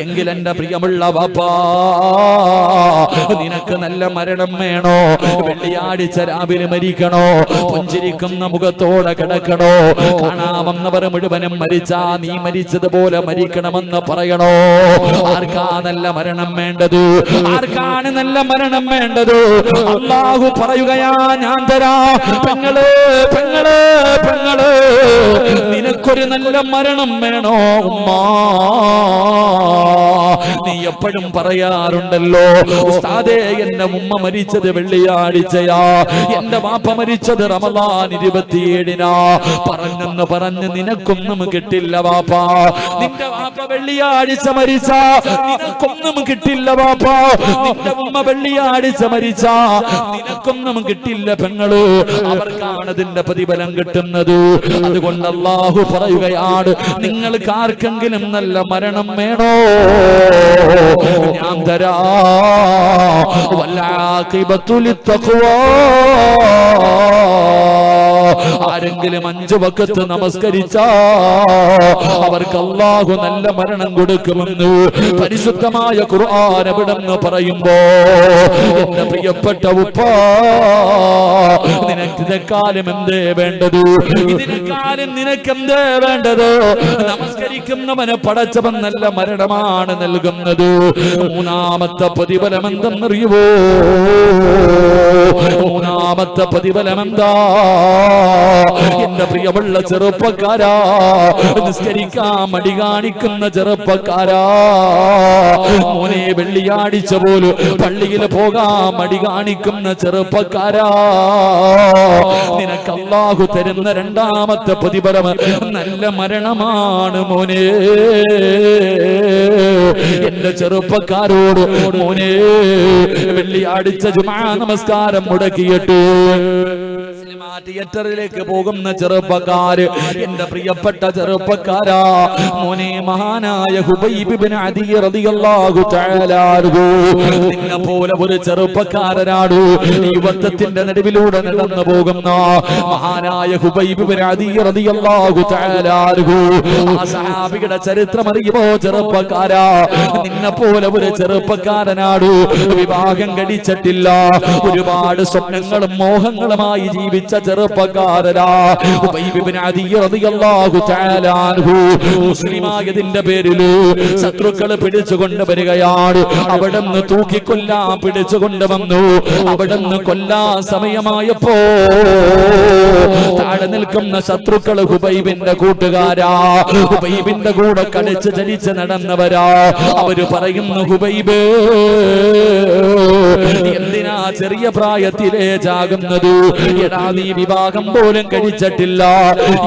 എങ്കിൽ എന്റെ പ്രിയമുള്ള വാപ്പാ, നിനക്ക് നല്ല മരണം വേണോ? വെള്ളിയാഴ്ച രാവിലെ മരിക്കണോ? പുഞ്ചിരിക്കുന്ന മുഖത്തോടെ കിടക്കണോ? കാണാമെന്നവർ മുഴുവനും മരിച്ചാ നീ മരിച്ചതുപോലെ മരിക്കണമെന്ന് പറയണോ? ആർക്കാ നല്ല മരണം വേണ്ടത്? ആർക്കാണ് നല്ല മരണം വേണ്ടത്? അല്ലാഹു പറയുകയാ, ഞാൻ തരാ. പെങ്ങള് പെങ്ങള് പെങ്ങള്, നിനക്കൊരു നല്ല മരണം വേണോ ഉമ്മാ? നീ എപ്പോഴും പറയാറുണ്ടല്ലോ, ഉസ്താദേ എന്റെ ഉമ്മ മരിച്ചത് വെള്ളിയാഴ്ചയാ, എന്റെ വാപ്പ മരിച്ചത് റമദാൻ 27-നാ. പറഞ്ഞെന്ന് പറഞ്ഞ് നിനക്കൊന്നും കിട്ടില്ല വാപ്പാ. നിന്റെ വാപ്പ വെള്ളിയാഴ്ച മരിച്ച നിനക്കൊന്നും കിട്ടില്ല വാപ്പാ. നിന്റെ ഉമ്മ വെള്ളിയാഴ്ച മരിച്ച നിനക്കൊന്നും കിട്ടില്ല പെങ്ങള്. അവർക്കാണ് അതിന്റെ പ്രതിഫലം കിട്ടുന്നത്. അതുകൊണ്ട് അല്ലാഹു പറയുകയാണ്, നിങ്ങൾക്ക് ആർക്കെങ്കിലും നല്ല മരണം വേണോ? ഞാൻ തരാ. വൽആഖിബത്തു ലിത്തഖ്വാ. ആരെങ്കിലും 5 വഖത്ത് നമസ്കരിച്ചാ അവർക്ക് അല്ലാഹു നല്ല മരണം കൊടുക്കുമെന്ന് പരിശുദ്ധമായ ഖുർആൻ എവിടെന്ന് പറയുമ്പോ, എന്റെ പ്രിയപ്പെട്ട ഉപ്പാ, നിനക്ക് ഇതെക്കാലം എന്തേ വേണ്ടത്? ഇതിനെക്കാലം നിനക്ക് എന്തേ വേണ്ടത്? നമസ്കരിക്കുന്നവന് പടച്ചവൻ നല്ല മരണമാണ് നൽകുന്നത്. 3-ാമത്തെ പ്രതിഫലം എന്തെന്നറിയുവോ? 3-ാമത്തെ പ്രതിഫലം എന്താ? എന്റെ പ്രിയമുള്ള ചെറുപ്പക്കാരാ, നിസ്കരിക്കാൻ മടി കാണിക്കുന്ന ചെറുപ്പക്കാരാ, മോനെ വെള്ളിയാഴ്ച പോലും പള്ളിയിൽ പോകാൻ മടി കാണിക്കുന്ന ചെറുപ്പക്കാരാ, നിനക്ക് അല്ലാഹു തരുന്ന 2-ാമത്തെ പ്രതിഫലം നല്ല മരണമാണ് മോനെ. എന്റെ ചെറുപ്പക്കാരോട് മോനെ, വെള്ളിയാഴ്ച ജുമാ നമസ്കാരം മുടക്കിയിട്ട് തിയേറ്ററിലേക്ക് പോകുന്ന ചെറുപ്പക്കാര്, എന്റെ പ്രിയപ്പെട്ട ചെറുപ്പക്കാരാ, മോനെ മഹാനായ ഹുബൈബ് ഇബ്നു അദി റളിയല്ലാഹു തആല അൻഹു നിന്നെ പോലെ ഒരു ചെറുപ്പക്കാരനാണ് യുവത്വത്തിന്റെ നടുവിലൂടെ നടന്നു പോകുന്ന മഹാനായ ഹുബൈബ് ഇബ്നു അദി റളിയല്ലാഹു തആല അൻഹു. ആ സഹാബിയുടെ ചരിത്രം അറിയുമോ ചെറുപ്പക്കാരാ? നിന്നെ പോലെ ഒരു ചെറുപ്പക്കാരനാണ്, വിവാഹം കഴിച്ചിട്ടില്ല, ഒരുപാട് സ്വപ്നങ്ങളും മോഹങ്ങളുമായി ജീവിച്ച ചെറുപ്പക്കാരനാ ഹുബൈബ് ഇബ്നു അദി റളിയല്ലാഹു തആല അൻഹു. മുസ്ലിമായതിന്റെ പേരിൽ ശത്രുക്കൾ പിടിച്ചുകൊണ്ട് വരികയാണ്. അവിടുന്ന് തൂക്കിക്കൊല്ലാൻ പിടിച്ചുകൊണ്ട് വന്നു. അവിടുന്ന് കൊല്ലാൻ സമയമായപ്പോ താഴെ നിൽക്കുന്ന ശത്രുക്കൾ ഹുബൈബിന്റെ കൂട്ടുകാരാ, ഹുബൈബിന്റെ കൂടെ കളിച്ച് ചലിച്ച് നടന്നവരാ. അവര് പറയുന്നു, ഹുബൈബ് എന്തിനാ ചെറിയ പ്രായത്തിലേ ചാകുന്നത്? എടാ നീ വിവാഹം പോലും കഴിച്ചിട്ടില്ല,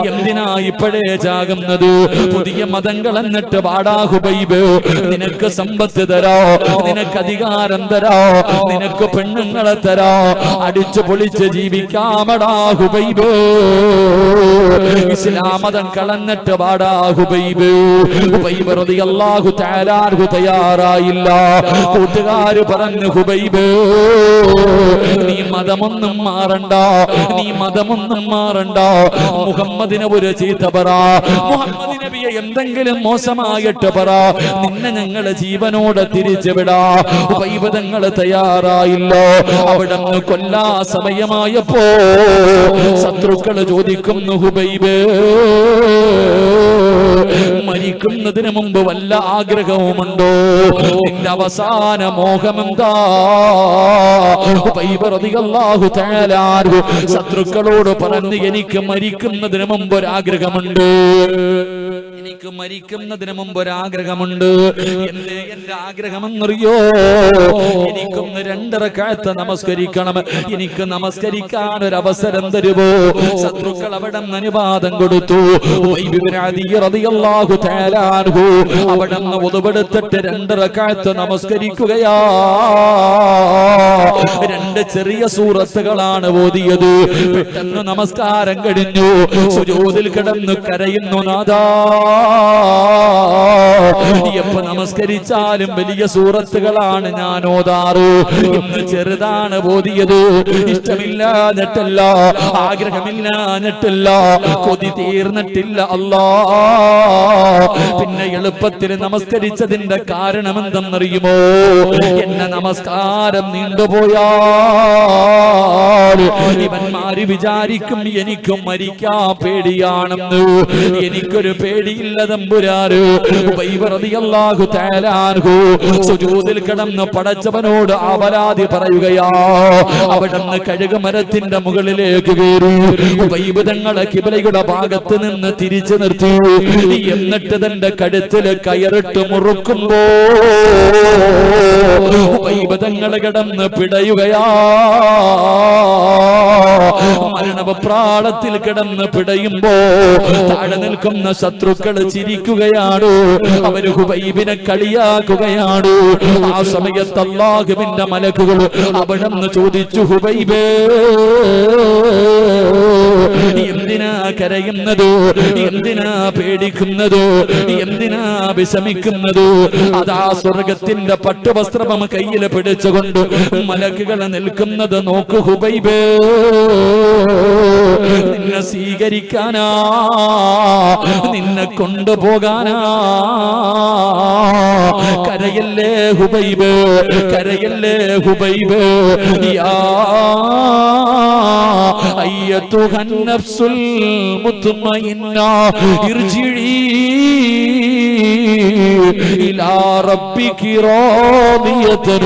എന്തിനാ ഇപ്പോഴേ ചാകുന്നത്? പുതിയ മതങ്ങൾ എന്നിട്ട് വാടാ ഹുബൈബ്, നിനക്ക് സമ്പത്ത് തരാ, നിനക്ക് അധികാരം തരാ, നിനക്ക് പെണ്ണുങ്ങളെ തരാ, അടിച്ചു പൊളിച്ച് ജീവിക്കാമടാ ഹുബൈബ്, ഇസ്ലാം മതം കളഞ്ഞിട്ട് വാടാ ഹുബൈബ്. ഹുബൈബ് റളിയല്ലാഹു തആല അൻഹു തയ്യാറായില്ല. കൂട്ടുകാര് പറഞ്ഞു, ഹുബൈബ് നീ മതമൊന്നും മാറണ്ട, നീ മതമൊന്നും മാറണ്ട, മുഹമ്മദിനെ ഒരു ചീത്ത പറ, മുഹമ്മദ് നബിയെ എന്തെങ്കിലും മോശമായിട്ട് പറ, നിന്നെ ഞങ്ങള് ജീവനോടെ തിരിച്ചു വിടാ. ഹുബൈബ് തയ്യാറായില്ല. അവിടെ കൊല്ലാ സമയമായപ്പോ ശത്രുക്കള് ചോദിക്കുന്നു, ഹുബൈബ് മരിക്കുന്നതിന് മുമ്പ് വല്ല ആഗ്രഹവുമുണ്ടോ? നിന്റെ അവസാന മോഹമെന്താ? ഹുബൈബ് റളിയല്ലാഹു തആല അൻഹു ശത്രുക്കളോട് പറഞ്ഞു, എനിക്ക് മരിക്കുന്നതിന് മുമ്പ് ഒരാഗ്രഹമുണ്ട്, എനിക്ക് മരിക്കുന്നതിന് മുമ്പ് ഒരാഗ്രഹമുണ്ട്. എന്റെ ആഗ്രഹമെന്നറിയോ? എനിക്കൊന്ന് 2 റക്അത്ത് നമസ്കരിക്കണം, എനിക്ക് നമസ്കരിക്കാൻ ഒരു അവസരം തരുമോ? ശത്രുക്കൾ അവിടെ അനുവാദം കൊടുത്തു. ഹുബൈബ് ഇബ്നു അദി റളിയല്ലാഹു തആല അൻഹു അവിടെ ഉദുവെടുത്തിട്ട് 2 റക്അത്ത് നമസ്കരിക്കുകയാ. 2 ചെറിയ സൂറത്തുകളാണ് ഓതിയത്. പെട്ടെന്ന് നമസ്കാരം കഴിഞ്ഞു. സുജൂദിൽ കിടന്നു കരയുന്നു, നാദാ എപ്പോ നമസ്കരിച്ചാലും വലിയ സൂറത്തുകളാണ് ഞാൻ ഓതാറ്. ഇന്ന് ചെറുതാണ് ഓതിയത്. ഇഷ്ടമില്ലാഞ്ഞിട്ടല്ല, ആഗ്രഹമില്ലാഞ്ഞിട്ടല്ല, കൊതി തീർന്നിട്ടില്ല അല്ലാ. പിന്നെ എളുപ്പത്തിൽ നമസ്കരിച്ചതിന്റെ കാരണം എന്തെന്നറിയുമോ? എന്നെ നമസ്കാരം നീണ്ടുപോയാൽ ഇവന്മാര് വിചാരിക്കും എനിക്കും മരിക്കാൻ പേടിയാണെന്ന്. എനിക്കൊരു പേടിയില്ല തമ്പുരാന്. ഉബൈബ് റളിയല്ലാഹു തആല അൻഹു സുജൂദിൽ കിടന്ന് പടച്ചവനോട് അപരാധി പറയുകയാ. അവിടുന്ന് കഴുകുമരത്തിന്റെ മുകളിലേക്ക് കയറി ഉബൈബ് തങ്ങളെ കിബിലയുടെ ഭാഗത്ത് നിന്ന് തിരിച്ചു നിർത്തി. എന്നിട്ട് തന്റെ കഴുത്തിൽ കയറിട്ട് മുറുക്കുമ്പോ ഉബൈബ് തങ്ങളെ കിടന്ന് പിടയുകയാ. മരണപ്രാളത്തിൽ കിടന്ന് പിടയുമ്പോ താഴെ നിൽക്കുന്ന ശത്രുക്കൾ ചിരിക്കുകയാണ്. അവര് ഹുബൈബിനെ കളിയാക്കുകയാണ്. ആ സമയത്ത് അല്ലാഹുവിന്റെ മലക്കുകൾ അവിടുന്ന് ചോദിച്ചു, ഹുബൈബേ എന്തിനാ കരയുന്നത്? എന്തിനാ പേടിക്കുന്നത്? എന്തിനാ വിഷമിക്കുന്നത്? അതാ സ്വർഗത്തിന്റെ പട്ടുവസ്ത്രം കയ്യിൽ പിടിച്ചുകൊണ്ട് മലക്കുകൾ നിൽക്കുന്നത് നോക്കു ഹുബൈബേ. നിന്നെ സ്വീകരിക്കാനാ, നിന്നെ കൊണ്ടുപോകാനാ. കരയല്ലേ ഹുബൈബ്, കരയല്ലേ ഹുബൈബ്. യാ അയ്യത്തുഹൻ നഫ്സുൽ മുത്മഇന്ന ഇർജിഇ ഇലാ റബ്ബികി റാദിയതൻ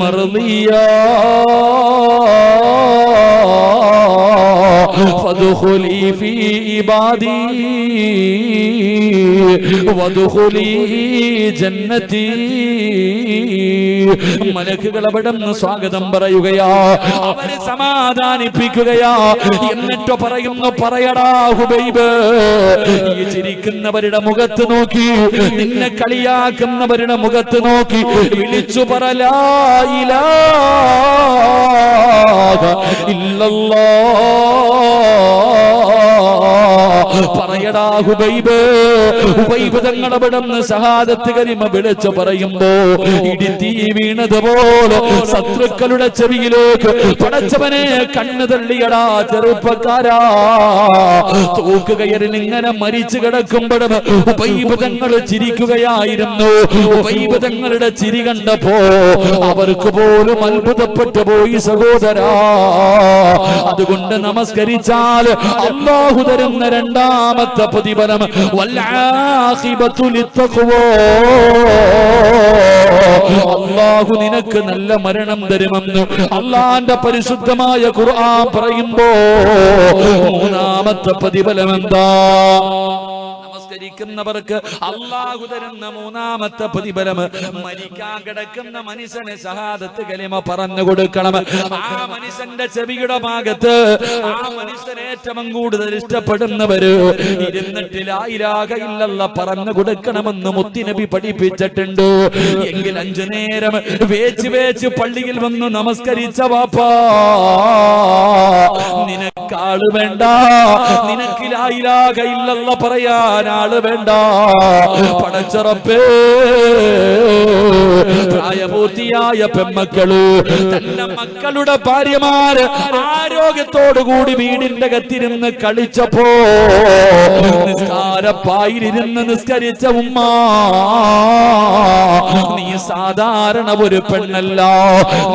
മർദിയാ ഫദ്ഖുലി ഫീ ഇബാദി വദ്ഖുലി ജന്നതി. മലക്കുകൾ അവിടുന്ന് സ്വാഗതം പറയുകയാ, അവരെ സമാധാനിപ്പിക്കുകയാ. എന്നിട്ട് പറയുന്നു, പറയടാ ഹുബൈബ്, ഈ ചിരിക്കുന്നവരുടെ മുഖത്ത് നോക്കി, നിന്നെ കളിയാക്കുന്നവരുടെ മുഖത്ത് നോക്കി വിളിച്ചു പറ ലാ ഇലാഹ ഇല്ലല്ലാഹ്. പറയടാ ഹുബൈബ്. ഹുബൈബ് തങ്ങൾ അവിടുന്ന് ഷഹാദത്ത് കലിമ വിളിച്ചു പറയുമ്പോ ഇടിത്തീ വീണതുപോലെ ശത്രുക്കളുടെ ചെവിയിലേക്ക് പടച്ചവനെ കണ്ണു തള്ളിയടാ ചെറുപ്പക്കാരാ. തൂക്കുകയറിൽ ഇങ്ങനെ മരിച്ചു കിടക്കുമ്പോഴും ഹുബൈബ് തങ്ങൾ ചിരിക്കുകയായിരുന്നു. ഹുബൈബ് തങ്ങളുടെ ചിരി കണ്ടപ്പോ അവർക്ക് പോലും അത്ഭുതപ്പെട്ടു പോയി സഹോദരാ. അതുകൊണ്ട് നമസ്കരിച്ചാൽ അല്ലാഹു തരുന്ന രണ്ടാമത്തെ പ്രതിഫലം വൽആഖിബത്തു ലിത്തഖ്വാ. അല്ലാഹു നിനക്ക് നല്ല മരണം തരുമെന്ന് അല്ലാഹുവിന്റെ പരിശുദ്ധമായ ഖുർആൻ പറയുമ്പോ മൂന്നാമത്തെ പ്രതിഫലം എന്താ? നമസ്കരിക്കുന്നവർക്ക് അല്ലാഹു തരുന്ന മൂന്നാമത്തെ പ്രതിഫലം മരിക്കാൻ കിടക്കുന്ന മനുഷ്യന് ഷഹാദത്ത് കലിമ പറഞ്ഞു കൊടുക്കണം. ആ മനുഷ്യന്റെ ചെവിയുടെ ഭാഗത്ത് ആ മനുഷ്യനെ ഏറ്റവും കൂടുതൽ ഇഷ്ടപ്പെടുന്നവര് ഇരുന്നിട്ട് ലാ ഇലാഹ ഇല്ലല്ലാഹ് പറഞ്ഞു കൊടുക്കണമെന്ന് മുത്തുനബി പഠിപ്പിച്ചിട്ടുണ്ട്. എങ്കിൽ 5 നേരം വേച്ച് പള്ളിയിൽ വന്ന് നമസ്കരിച്ച വാപ്പാ, നിനക്കാള് വേണ്ട, നിനക്ക് ലാ ഇലാഹ ഇല്ലല്ലാഹ് പറയാൻ ആള് വേണ്ട. പടച്ചറപ്പേ, പ്രായപൂർത്തിയായ പെമ്മക്കള് തന്റെ മക്കളുടെ ഭാര്യമാര് ആരോഗ്യത്തോടുകൂടി വീടിന്റെ അകത്തിരുന്ന് കളിച്ചപ്പോ നിസ്കാരപ്പായിരിരുന്ന് നിസ്കരിച്ച ഉമ്മ, നീ സാധാരണ ഒരു പെണ്ണല്ല.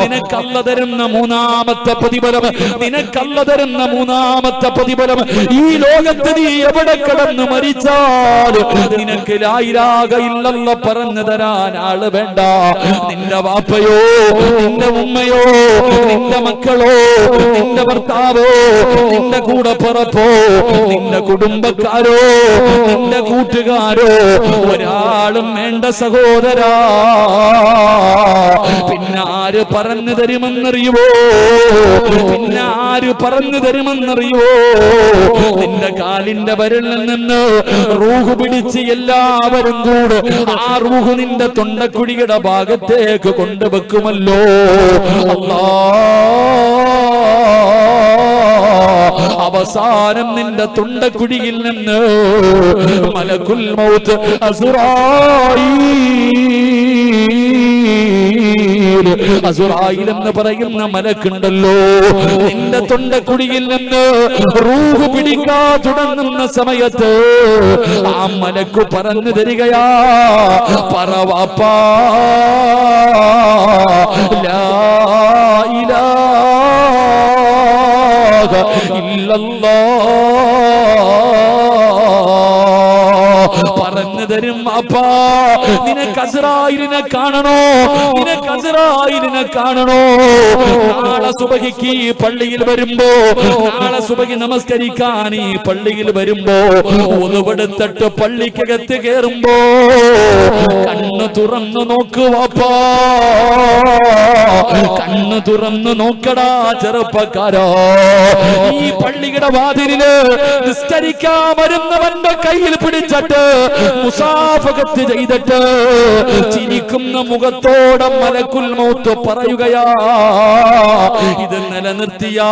നിനക്കല്ല തരുന്ന മൂന്നാമത്തെ പ്രതിഫലം, നിനക്കല്ല തരുന്ന മൂന്നാമത്തെ പ്രതിഫലം, ഈ ലോകത്ത് നീ എവിടെ കിടന്ന് മരിച്ചാൽ നിനക്ക് ലാ ഇലാഹ ഇല്ലല്ലാഹ് പറഞ്ഞു തരാൻ ആള് വേണ്ട. നിന്റെ വാപ്പയോ, നിന്റെ ഉമ്മയോ, നിന്റെ മക്കളോ, നിന്റെ ഭർത്താവോ, നിന്റെ കൂടെ പറപ്പോ, നിന്റെ കുടുംബക്കാരോ, നിന്റെ കൂട്ടുകാരോ ഒരാളും വേണ്ട സഹോദരാ. പിന്നെ ആര് പറഞ്ഞു തരുമെന്നറിയുവോ? പിന്നെ ആര് പറഞ്ഞു തരുമെന്നറിയുവോ? നിന്റെ കാലിന്റെ വിരലിൽ നിന്ന് റൂഹ് പിടിച്ച് എല്ലാവരും കൂടെ ആ റൂഹ് നിന്റെ തൊണ്ടക്കുഴിയുടെ ഭാഗത്തേക്ക് കൊണ്ടുവെക്കുമല്ലോ. അല്ലാഹ് അവസാനം നിന്റെ തൊണ്ടക്കുഴിയിൽ നിന്ന് മലക്കുൽ മൗത്ത് അസുറായിൽ എന്ന് പറയുന്ന മലക്കുണ്ടല്ലോ, നിന്റെ തൊണ്ടക്കുഴിയിൽ നിന്ന് റൂഹ് പിടിക്കാ തുടങ്ങുന്ന സമയത്ത് ആ മലക്കു പറഞ്ഞു തരികയാ, പറവാപ്പാ ലാ ഇലാഹ ഇല്ലല്ലാഹ്. പറഞ്ഞു തരും, അപ്പാ നിനക്ക് അസ്റായിലിനെ കാണണോ, നിനക്ക് അസ്റായിലിനെ കാണണോ? നാളെ സുബഹിക്ക് ഈ പള്ളിയിൽ വരുമ്പോ, നാളെ സുബഹി നമസ്കരിക്കാൻ ഈ പള്ളിയിൽ വരുമ്പോ, ഒന്നുപെടുത്തിട്ട് പള്ളിക്കകത്ത് കേറുമ്പോ കണ്ണ് തുറന്നു നോക്കുവാപ്പാ, കണ്ണ് തുറന്നു നോക്കടാ ചെറുപ്പക്കാരോ. ഈ പള്ളിയുടെ വാതിലില് നിസ്കരിക്കാൻ വരുന്നവന്റെ കയ്യിൽ പിടിച്ചിട്ട് മുസാഫഹത്ത് ചെയ്തിട്ട് ചിരിക്കുന്ന മുഖത്തോടെ മലക്കുൽ മൗത്ത് പറയുകയാ, ഇത് നിലനിർത്തിയാ,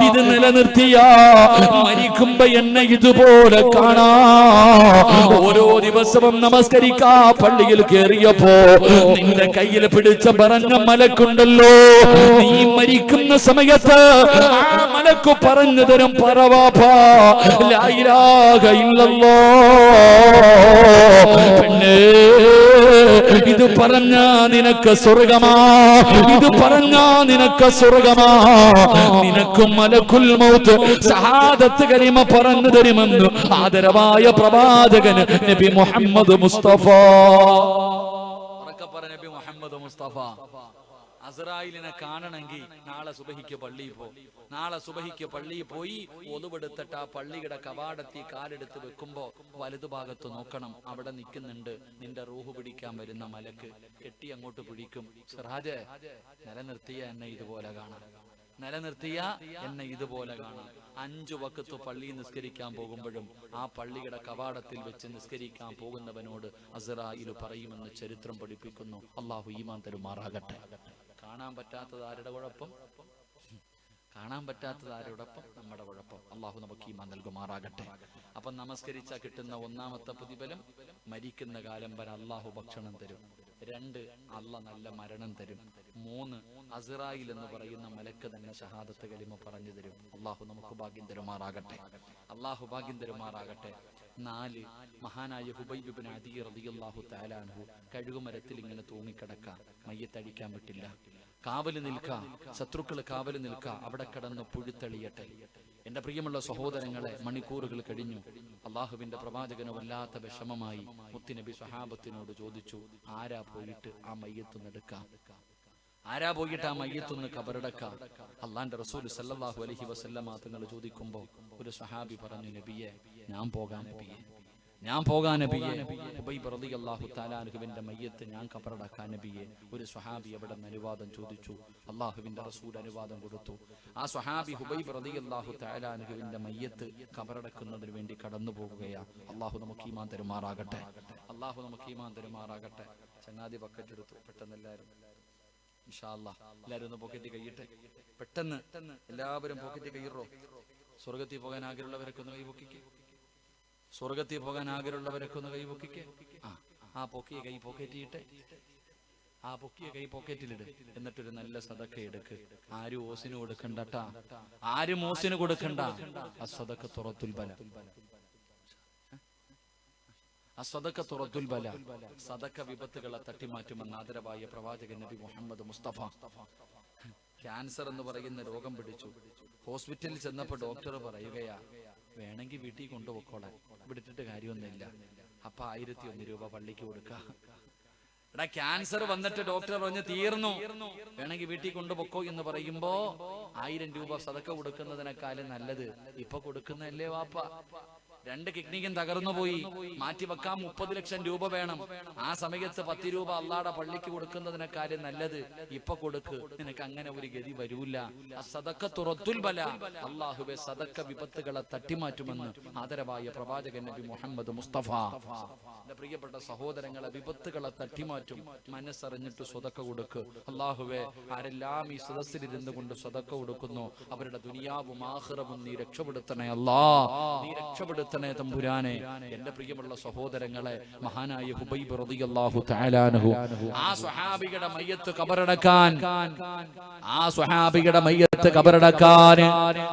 ഇത് നിലനിർത്തിയാ മരിക്കുമ്പോ എന്നെ ഇതുപോലെ കാണാ. ഓരോ ദിവസവും നമസ്കരിക്കാ പള്ളിയിൽ കേറിയപ്പോ നിന്റെ കയ്യിൽ പിടിച്ച പറഞ്ഞ മലക്കുണ്ടല്ലോ, നീ മരിക്കുന്ന സമയത്ത് ആ മലക്കു പറഞ്ഞു തരും, പറവാപ്പാ ലാ ഇലാഹ ഇല്ലല്ലാഹ്. പെണ്ണേ, ഇത് പറഞ്ഞാ നിനക്ക് സ്വർഗമാ, ഇത് പറഞ്ഞാ നിനക്ക് സ്വർഗമാ. നിനക്കും മലക്കുൽ മൗത്ത് ഷഹാദത്ത് കലിമ പറഞ്ഞു തരുമെന്ന് ആദരവായ പ്രവാചകൻ നബി മുഹമ്മദ് മുസ്തഫ. നബി മുഹമ്മദ് മുസ്തഫ അസ്റായിലിനെ കാണണമെങ്കിൽ നാളെ സുബഹിക്ക് പള്ളിയിൽ പോ. നാളെ സുബഹിക്ക് പള്ളിയിൽ പോയി ഒതുവെടുത്തിട്ട് ആ പള്ളിയുടെ കവാടത്തിൽ കാലെടുത്ത് വെക്കുമ്പോ വലതുഭാഗത്ത് നോക്കണം, അവിടെ നിൽക്കുന്നുണ്ട് നിന്റെ റൂഹ് പിടിക്കാൻ വരുന്ന മലക്ക്. കെട്ടി അങ്ങോട്ട് പിടിക്കും, സിറാജ് നിലനിർത്തിയ എന്നെ ഇതുപോലെ കാണാം, നിലനിർത്തിയ എന്നെ ഇതുപോലെ കാണാം. 5 വഖത്ത് പള്ളി നിസ്കരിക്കാൻ പോകുമ്പോഴും ആ പള്ളിയുടെ കവാടത്തിൽ വെച്ച് നിസ്കരിക്കാൻ പോകുന്നവനോട് അസ്റായിൽ പറയുമെന്ന് ചരിത്രം പഠിപ്പിക്കുന്നു. അള്ളാഹു ഈമാൻ തരുമാറാകട്ടെ. കാണാൻ പറ്റാത്തത് ആരുടെ കുഴപ്പം? കാണാൻ പറ്റാത്തത് ആരോടൊപ്പം? നമ്മുടെ കുഴപ്പം. അള്ളാഹു നമുക്ക് ഈമാൻ നൽകുമാറാകട്ടെ. അപ്പൊ നമസ്കരിച്ചാൽ കിട്ടുന്ന ഒന്നാമത്തെ പ്രതിഫലം, മരിക്കുന്ന കാലം വരെ അള്ളാഹു ഭക്ഷണം തരും. 2, അള്ള നല്ല മരണം തരും. 3, അസ്റായിൽ എന്ന് പറയുന്ന മലക്ക് തന്നെ ഷഹാദത്ത് കലിമ പറഞ്ഞു തരും. അള്ളാഹു നമുക്ക് ഭാഗ്യം തരുമാറാകട്ടെ. അള്ളാഹു ഭാഗ്യം തരുമാറാകട്ടെ. 4, മഹാനായ ഹുബൈബ് ഇബ്നു അദി റളിയല്ലാഹു തആല അൻഹു കഴുകുമരത്തിൽ ഇങ്ങനെ തൂങ്ങിക്കിടക്കാം, മയ്യത്തടിക്കാൻ പറ്റില്ല, കാവല് നിൽക്കാ, ശത്രുക്കള് കാവല് നിൽക്കാ, അവിടെ കിടന്ന് പുഴുത്തളിയട്ടെ. എന്റെ പ്രിയമുള്ള സഹോദരങ്ങളെ, മണിക്കൂറുകൾ കഴിഞ്ഞു. അള്ളാഹുവിന്റെ പ്രവാചകന് വല്ലാത്ത വിഷമമായി. മുത്തുനബി സ്വഹാബത്തിനോട് ചോദിച്ചു, ആരാ പോയിട്ട് ആ മയ്യത്തൊന്നെടുക്കാം, ആരാ പോയിട്ട് ആ മയ്യത്തൊന്ന് കബറടക്കാം? അള്ളാന്റെ റസൂൽ സല്ലല്ലാഹു അലൈഹി വസല്ലമ തങ്ങൾ ചോദിക്കുമ്പോ ഒരു സ്വഹാബി പറഞ്ഞു, നബിയെ ഞാൻ പോകാൻ നബിയെ, ഞാൻ പോകാൻ നബിയെ. ഹുബൈബ് റളിയല്ലാഹു തആല അൻഹുവിന്റെ മയ്യത്ത് ഞാൻ കബറടക്കാൻ നബിയെ. ഒരു സ്വഹാബി അവിടെ അനുവാദം ചോദിച്ചു. അള്ളാഹുവിന്റെ റസൂൽ അനുവാദം കൊടുത്തു. ആ സ്വഹാബി ഹുബൈബ് റളിയല്ലാഹു തആല അൻഹുവിന്റെ മയ്യത്ത് കബറടക്കുന്നതിന് വേണ്ടി കടന്നു പോകുകയാ. അള്ളാഹു നമുക്ക് ഈമാൻ തരുമാറാകട്ടെ. അള്ളാഹു നമുക്ക് ഈമാൻ തരുമാറാകട്ടെ. ചങ്ങാതി ബക്കറ്റ് എടുത്തു. പെട്ടെന്ന് എല്ലാവരും ഇൻഷാ അല്ലാഹ് എല്ലാവരും ഒന്ന് പോക്കറ്റ് കൈയിട്ട് പെട്ടെന്ന് എല്ലാവരും പോക്കറ്റ് കൈയിറോ. സ്വർഗത്തിൽ പോകാൻ ആഗ്രഹമുള്ളവരൊക്കെ ഒന്ന് കൈപൊക്കിക്ക്. സ്വർഗത്തിൽ പോകാൻ ആഗ്രഹമുള്ളവരൊക്കെ ഒന്ന് കൈപൊക്കിക്ക്. ആ പൊക്കിയ കൈ പോക്കറ്റിയിട്ട്, ആ പൊക്കിയ കൈ പോക്കറ്റിലിട്. എന്നിട്ടൊരു നല്ല സദക്ക എടുക്ക്. ആരും ഓസിന് കൊടുക്കണ്ടട്ടാ, ആരും ഓസിന് കൊടുക്കണ്ട. ആ സദക്ക തുറത്തുൽ ബല, ആ സദക്ക തുറത്തുൽ ബല. സദക്ക വിപത്തുകളെ തട്ടിമാറ്റുമെന്ന് ആദരവായ പ്രവാചകൻ നബി മുഹമ്മദ് മുസ്തഫ. ക്യാൻസർ എന്ന് പറയുന്ന രോഗം പിടിച്ചു. ഹോസ്പിറ്റലിൽ ചെന്നപ്പോ ഡോക്ടർ പറയുകയാ, വേണമെങ്കിൽ വീട്ടിൽ കൊണ്ടുപോക്കോളാൻ, വിട്ടിട്ട് കാര്യമൊന്നുമില്ല. അപ്പൊ 1001 രൂപ പള്ളിക്ക് കൊടുക്ക. എടാ, ക്യാൻസർ വന്നിട്ട് ഡോക്ടർ പറഞ്ഞ് തീർന്നു, വേണമെങ്കിൽ വീട്ടിൽ കൊണ്ടുപോക്കോ എന്ന് പറയുമ്പോ 1000 രൂപ സദക്ക കൊടുക്കുന്നതിനേക്കാളും നല്ലത് ഇപ്പൊ കൊടുക്കുന്നല്ലേ വാപ്പ. 2 കിഡ്നിക്കും തകർന്നു പോയി, മാറ്റിവെക്കാൻ 30 ലക്ഷം രൂപ വേണം. ആ സമയത്ത് 10 രൂപ അള്ളാടെ പള്ളിക്ക് കൊടുക്കുന്നതിനെക്കാര്യം നല്ലത് ഇപ്പൊ കൊടുക്ക്. നിനക്ക് അങ്ങനെ ഒരു ഗതി വരൂല. സദഖത്തു റദ്ദുൽ ബലാ, അല്ലാഹുവേ സദഖ വിപത്തുകളെ തട്ടിമാറ്റുമെന്ന് ആദരവായ പ്രവാചകൻ നബി മുഹമ്മദ് മുസ്തഫ. എന്റെ പ്രിയപ്പെട്ട സഹോദരങ്ങളെ, വിപത്തുകളെ തട്ടിമാറ്റും. മനസ്സറിഞ്ഞിട്ട് സദഖ കൊടുക്ക്. അല്ലാഹുവേ, ആരെല്ലാം ഈ സദസ്സിലിരുന്നു കൊണ്ട് സദഖ കൊടുക്കുന്നു അവരുടെ ദുനിയാവും ആഖിറവും നീ രക്ഷപ്പെടുത്തണേ അല്ലാ, നീ രക്ഷപ്പെടുത്തണേ തമ്പുരാനെ. എന്റെ പ്രിയമുള്ള സഹോദരങ്ങളെ, മഹാനായ ഹുബൈബ് റളിയല്ലാഹു തആല അൻഹു ആ സ്വഹാബിയുടെ മയ്യത്ത് ഖബറടക്കാൻ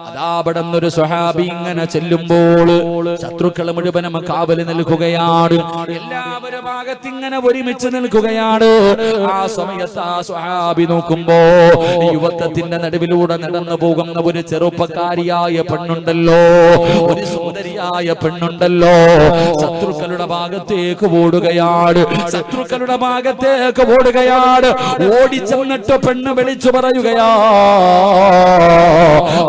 അതാ അവിടുന്നൊരു സ്വഹാബി ഇങ്ങനെ ചെല്ലുമ്പോൾ ശത്രുക്കൾ മുഴുവനും കാവൽ നിൽക്കുകയാണ്. എല്ലാവരും ഭാഗത്ത് ഇങ്ങനെ ഒരുമിച്ച് നിൽക്കുകയാണ്. ആ സമയത്ത് ആ സ്വഹാബി നോക്കുമ്പോ യുവത്വത്തിന്റെ നടുവിലൂടെ നടന്നു പോകുന്ന ഒരു ചെറുപ്പക്കാരിയായ പെണ്ണുണ്ടല്ലോ, ഒരു സുന്ദരിയായ പെണ്ണുണ്ടല്ലോ. ശത്രുക്കളുടെ ഭാഗത്തേക്ക് ഓടുകയാണ്, ശത്രുക്കളുടെ ഭാഗത്തേക്ക് ഓടുകയാണ്. ഓടിച്ചെന്നിട്ട് പെണ്ണ് വിളിച്ചു പറയുകയാ,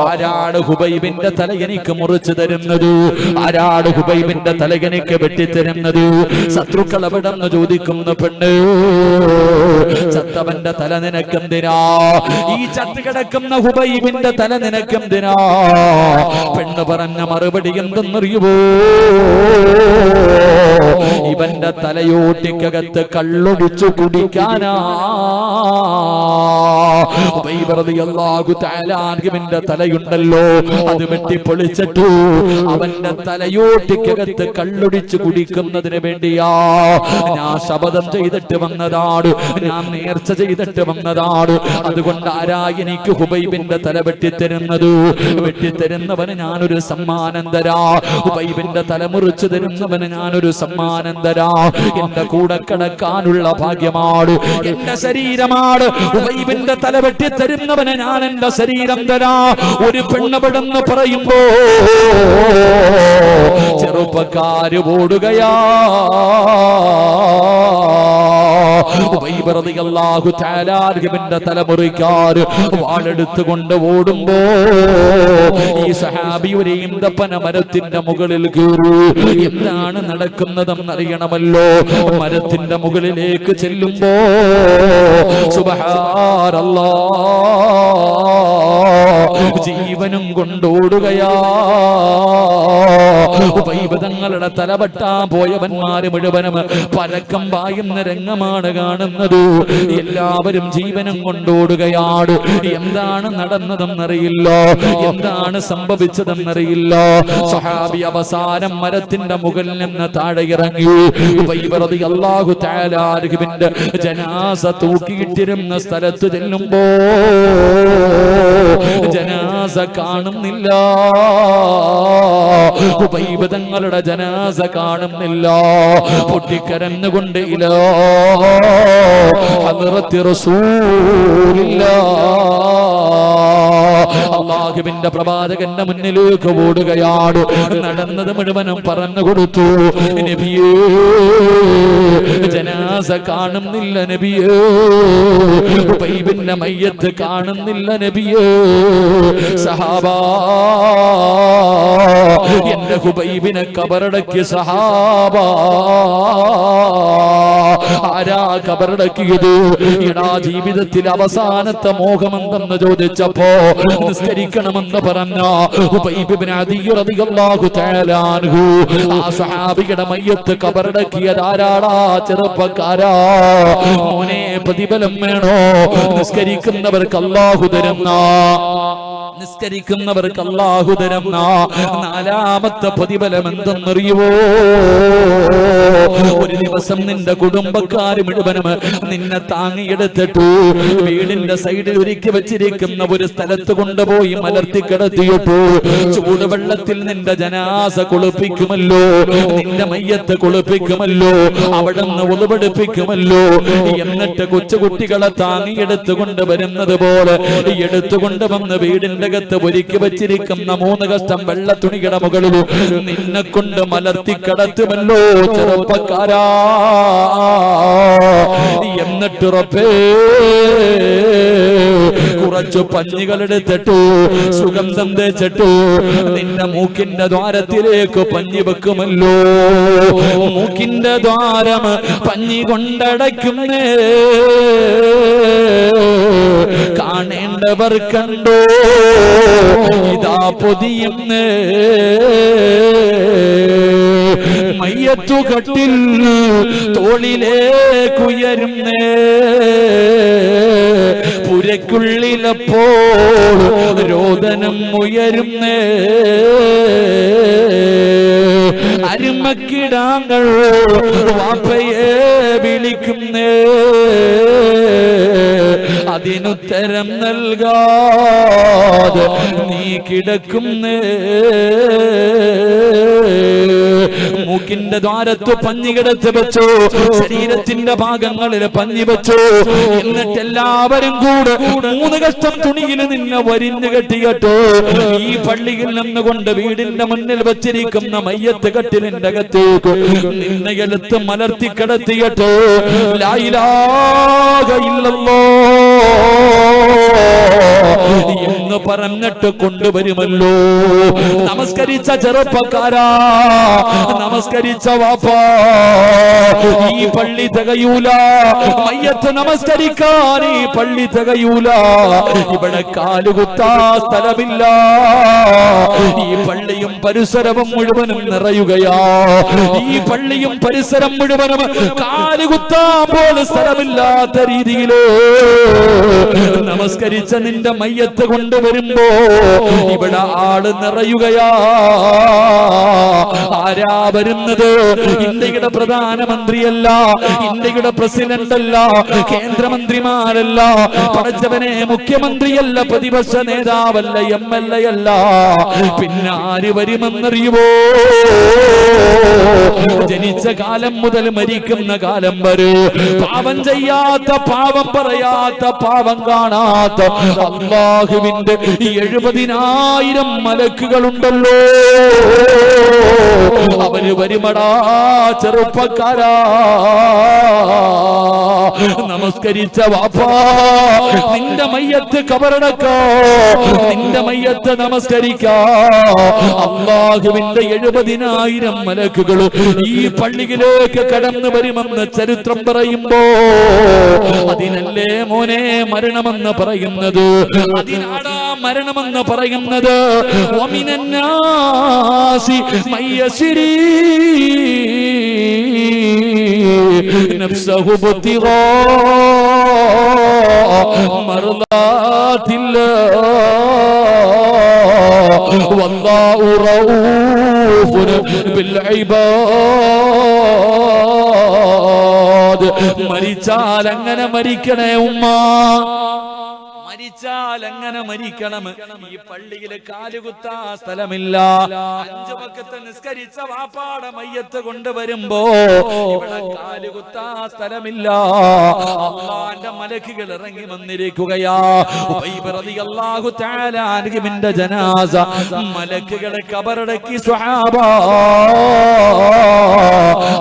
ആരാണ് ഹുബൈബിന്റെ തല എനിക്ക് മുറിച്ചു തരുന്നത്? ആരാണ് ഹുബൈബിന്റെ തല എനിക്ക് വെട്ടിത്തരുന്നത്? ശത്രുക്കൾ എവിടെ നിന്ന് ചോദിക്കുന്നു. പെണ്ണ്, ചത്തവന്റെ തല നിനക്കെന്തിനാ? ഈ ചത്ത് കിടക്കുന്ന ഹുബൈബിന്റെ തല നിനക്കെന്തിനാ? പെണ്ണ് പറഞ്ഞ മറുപടി എന്തെന്നറിയുവോ? ഇവന്റെ തലയോട്ടിക്കകത്ത് കള്ളൊടിച്ചു കുടിക്കാനാ. ിന്റെ തലയുണ്ടല്ലോ, അത് വെട്ടിപ്പൊളിച്ചിട്ടു അവന്റെ തലയോട്ടിക്കകത്ത് കള്ളൊടിച്ചു കുടിക്കുന്നതിന് വേണ്ടിയാ ഞാൻ ശപഥം ചെയ്തിട്ട് വന്നതാണ്, ഞാൻ നേർച്ച ചെയ്തിട്ട് വന്നതാണ്. അതുകൊണ്ട് ആരാ എനിക്ക് ഹുബൈബിന്റെ തല വെട്ടിത്തരുന്നത്? വെട്ടിത്തരുന്നവന് ഞാനൊരു സമ്മാനം തരാ. ഹുബൈബിന്റെ തല മുറിച്ചു തരുന്നവന് ഞാനൊരു സമ്മാനം തരാ. എന്റെ കൂടെ കിടക്കാനുള്ള ഭാഗ്യമാണ്, എന്റെ ശരീരമാണ്. ഹുബൈബിന്റെ തല വെട്ടിത്തരുന്നവന് ഞാൻ എന്റെ ശരീരം തരാ. ഒരു പെണ്ണെവിടെന്ന് പറയുമ്പോ ചെറുപ്പക്കാര് ഓടുകയാ. തലമുറിക്കാര് വാളെടുത്തുകൊണ്ട് ഓടുമ്പോ ഈ സഹാബി ഒരു ഈന്തപ്പന മരത്തിന്റെ മുകളിൽ കയറി. എന്താണ് നടക്കുന്നതെന്നറിയണമല്ലോ. മരത്തിന്റെ മുകളിലേക്ക് ചെല്ലുമ്പോ സുബ്ഹാനല്ലാഹ്, ജീവനും കൊണ്ടോടുകയാ. തങ്ങളുടെ തലവെട്ടാൻ പോയവന്മാര് മുഴുവനും പരക്കം പായുന്ന രംഗമാണ് കാണുന്നത്. എല്ലാവരും ജീവനും കൊണ്ടോടുകയാണ്. എന്താണ് നടന്നതെന്നറിയില്ല, എന്താണ് സംഭവിച്ചതെന്നറിയില്ല. സ്വഹാബി അവസാനം മരത്തിന്റെ മുകളിൽ നിന്ന് താഴെ ഇറങ്ങി. അല്ലാഹു തആല അൻഹുവിന്റെ ജനാസ തൂക്കിയിട്ടിരുന്ന സ്ഥലത്ത് ചെല്ലുമ്പോ ജനാസ കാണുന്നില്ല. ഹുബൈബ് തങ്ങളുടെ ജനാസ കാണുന്നില്ല. പൊട്ടിക്കരഞ്ഞുകൊണ്ട് ഇലാ ഹദ്റത്തി റസൂലില്ലാഹ്, അല്ലാഹുവിന്റെ പ്രവാചകന്റെ മുന്നിലേക്ക് ഓടുകയാണ്. നടന്നത് മുഴുവനും പറഞ്ഞു കൊടുത്തു. നബിയേ, ജനാസ കാണുന്നില്ല നബിയേ, ഹുബൈബിന്റെ മയ്യത്ത് കാണുന്നില്ല നബിയേ. സഹാബാ, എന്റെ ഹുബൈബിനെ ഖബറടക്കിയ സഹാബാ. ആരാ ഖബറടക്കിയത്? എടാ, ജീവിതത്തിൽ അവസാനത്തെ മോഹമെന്തെന്ന് ചോദിച്ചപ്പോ നിസ്കരിക്കണമെന്ന് പറഞ്ഞ ഹുബൈബ് ഇബ്നു അദി റളിയല്ലാഹു തആല അൻഹു ആ സ്വഹാബിയുടെ മയ്യത്ത് ഖബറടക്കിയത് ആരാടാ? ചെറുപ്പക്കാരാ, മോനെ, പ്രതിഫലം വേണോ? നിസ്കരിക്കുന്നവർക്ക് അല്ലാഹു തരുന്ന, നിസ്കരിക്കുന്നവർക്ക് അല്ലാഹു തരുന്ന നാലാമത്തെ പ്രതിഫലം എന്തെന്നറിയുവോ? ഒരു ദിവസം നിന്റെ കുടുംബക്കാര് മുഴുവനും നിന്നെ താങ്ങിയെടുത്തിട്ടു വീടിന്റെ സൈഡിൽ ഒരുക്കി വെച്ചിരിക്കുന്ന ഒരു സ്ഥലത്ത് കൊണ്ടുപോയി മലർത്തി കിടത്തിയിട്ടു ചൂടുവെള്ളത്തിൽ നിന്റെ ജനാസ കുളിപ്പിക്കുമല്ലോ, നിന്റെ മയ്യത്ത് കുളിപ്പിക്കുമല്ലോ, അവിടെ നിന്ന് ഉളുവെടുപ്പിക്കുമല്ലോ. എന്നിട്ട് കൊച്ചുകുട്ടികളെ താങ്ങിയെടുത്തുകൊണ്ട് വരുന്നത് പോലെ എടുത്തുകൊണ്ട് വന്ന് വീടിന്റെ അകത്ത് ഒരുക്കി വച്ചിരിക്കുന്ന 3 കഷ്ടം വെള്ള തുണിയുടെ മുകളിൽ നിന്നെ കൊണ്ട് മലർത്തി കടത്തുമല്ലോ ചെറുപ്പക്കാരാ. എന്നിട്ട് റബ്ബേ കുറച്ചു പഞ്ഞികളെടുത്തിട്ടു സുഗന്ധം തേച്ചിട്ടു നിന്റെ മൂക്കിന്റെ ദ്വാരത്തിലേക്ക് പഞ്ഞി വെക്കുമല്ലോ. മൂക്കിന്റെ ദ്വാരം പഞ്ഞി കൊണ്ടടയ്ക്കുന്നേ, കാണേണ്ടവർ കണ്ടോ ഇതാ പൊതിയുന്നേ. മയ്യത്തുകട്ടിൽ തോളിലേക്കുയരുന്നേ, പുരയ്ക്കുള്ളിലപ്പോൾ രോദനം ഉയരുന്നേ. അരുമക്കിടാങ്ങൾ വാപ്പയെ വിളിക്കുന്നേ, അതിനുത്തരം നൽകാതെ നീ കിടക്കുന്നേ. മൂക്കിന്റെ ദ്വാരത്ത് പഞ്ഞി കിടത്ത് വെച്ചു, ശരീരത്തിന്റെ ഭാഗങ്ങളിൽ പഞ്ഞി വെച്ചു. എന്നിട്ട് എല്ലാവരും കൂടെ 3 കഷ്ടം തുണിയിൽ നിന്നെ വരിഞ്ഞു കെട്ടികെട്ടു. ഈ പള്ളിയിൽ നിന്നുകൊണ്ട് വീടിന്റെ മുന്നിൽ വെച്ചിരിക്കുന്ന മയ്യത്ത് കട്ടിലിന്റെ അകത്തേക്ക് നിന്നെ എടുത്ത് മലർത്തി കിടത്തിയിട്ട് ലാ ഇലാഹ ഇല്ലല്ലാഹ് എന്ന് പറഞ്ഞിട്ട് കൊണ്ടുവരുമല്ലോ. നമസ്കരിച്ച ചെറുപ്പക്കാരാ, നമസ്കരിച്ച വാപ്പാ, ഈ പള്ളി തികയൂല. മയ്യത്ത് നമസ്കരിക്കാൻ ഈ പള്ളി തികയൂല. ഇവിടെ കാലുകുത്താ സ്ഥലമില്ല. ഈ പള്ളിയും പരിസരവും മുഴുവനും നിറയുകയാ. ഈ പള്ളിയും പരിസരം മുഴുവനും കാലുകുത്താൻ പോലും സ്ഥലമില്ലാത്ത രീതിയിലോ നമസ്കരിച്ച നിന്റെ മയ്യത്ത് കൊണ്ടുവരുമ്പോ ഇവിടെ ആള് നിറയുകയാ. ആരാ വരുന്നത്? ഇന്ത്യയുടെ പ്രധാനമന്ത്രിയല്ല, ഇന്ത്യയുടെ പ്രസിഡന്റ് അല്ല, കേന്ദ്രമന്ത്രിമാരല്ല, പടച്ചവനെ മുഖ്യമന്ത്രിയല്ല, പ്രതിപക്ഷ നേതാവല്ല, MLA അല്ല. പിന്നെ ആര് വരുമെന്നറിയുമോ? ജനിച്ച കാലം മുതൽ മരിക്കുന്ന കാലം വരെ പാപം ചെയ്യാത്ത, പാപം പറയാത്ത, പാപം കാണാത്ത അല്ലാഹുവിന്റെ 70,000 മലക്കുകളുണ്ടല്ലോ. അവര് വരുമടാ ചെറുപ്പക്കാരാ. നമസ്കരിച്ച വാപ്പാ, നിന്റെ മയ്യത്ത് കബറടക്കോ, നിന്റെ മയ്യത്ത് നമസ്കരിക്കാ. അല്ലാഹുവിന്റെ 70,000 മലക്കുകൾ ഈ പള്ളിയിലേക്ക് കടന്നു വരുമെന്ന് ചരിത്രം പറയുമ്പോ അതിനല്ലേ മോനെ മരണമെന്ന് പറയുന്നത്? അതിനാടാ മരണമെന്ന് പറയുന്നത്. വമിനന്നാസി മയ്യശ്രീ നഫ്സഹു ബിത്തിഗാ മർദാത്തില്ലാഹ് വല്ലാഹു റഊഫുൻ ബിൽ ഇബാദ്. മരിച്ചാൽ അങ്ങനെ മരിക്കണേ ഉമ്മ, മരിച്ചാൽ അങ്ങനെ മരിക്കണം. ഈ പള്ളിയിൽ കാലുകുത്താ സ്ഥലമില്ല. 5 വഖത്ത് നിസ്കരിച്ച വാപ്പാടെ മയ്യത്ത് കൊണ്ടുവരുമ്പോ ഇവിടെ കാലുകുത്താ സ്ഥലമില്ല. അല്ലാഹുവിന്റെ മലക്കുകൾ ഇറങ്ങി വന്നിരിക്കുകയാ. ഉബൈബ് റളിയല്ലാഹു തആല അൻഹുവിന്റെ ജനാസ മലക്കുകൾ കബറടക്കി സ്വഹാബ.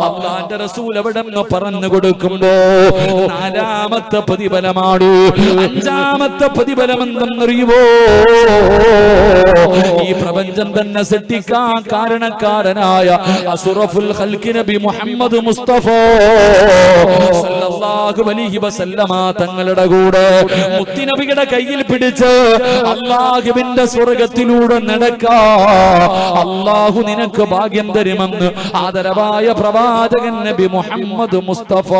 അല്ലാഹുവിന്റെ റസൂൽ അവിടെ നിന്ന് പറഞ്ഞു കൊടുക്കുമ്പോ 4ാമത്തെ പ്രതിഫലമാണ്. 5ാമത്തെ പ്രതിഫലം എന്തെന്നറിയുമോ? ഈ പ്രപഞ്ചം തന്നെ സൃഷ്ടിക്കാൻ കാരണക്കാരനായ അസ്റഫുൽ ഖൽഖി നബി മുഹമ്മദ് മുസ്തഫ സല്ലല്ലാഹു അലൈഹി വസല്ലമ തങ്ങളുടെ കൂടെ മുത്തുനബിയുടെ കയ്യിൽ പിടിച്ച് അല്ലാഹുവിന്റെ സ്വർഗ്ഗത്തിലൂടെ നടക്കാ അല്ലാഹു നിനക്ക് ഭാഗ്യം തരുമെന്ന് ആദരവായ പ്രവാചകൻ നബി മുഹമ്മദ് മുസ്തഫ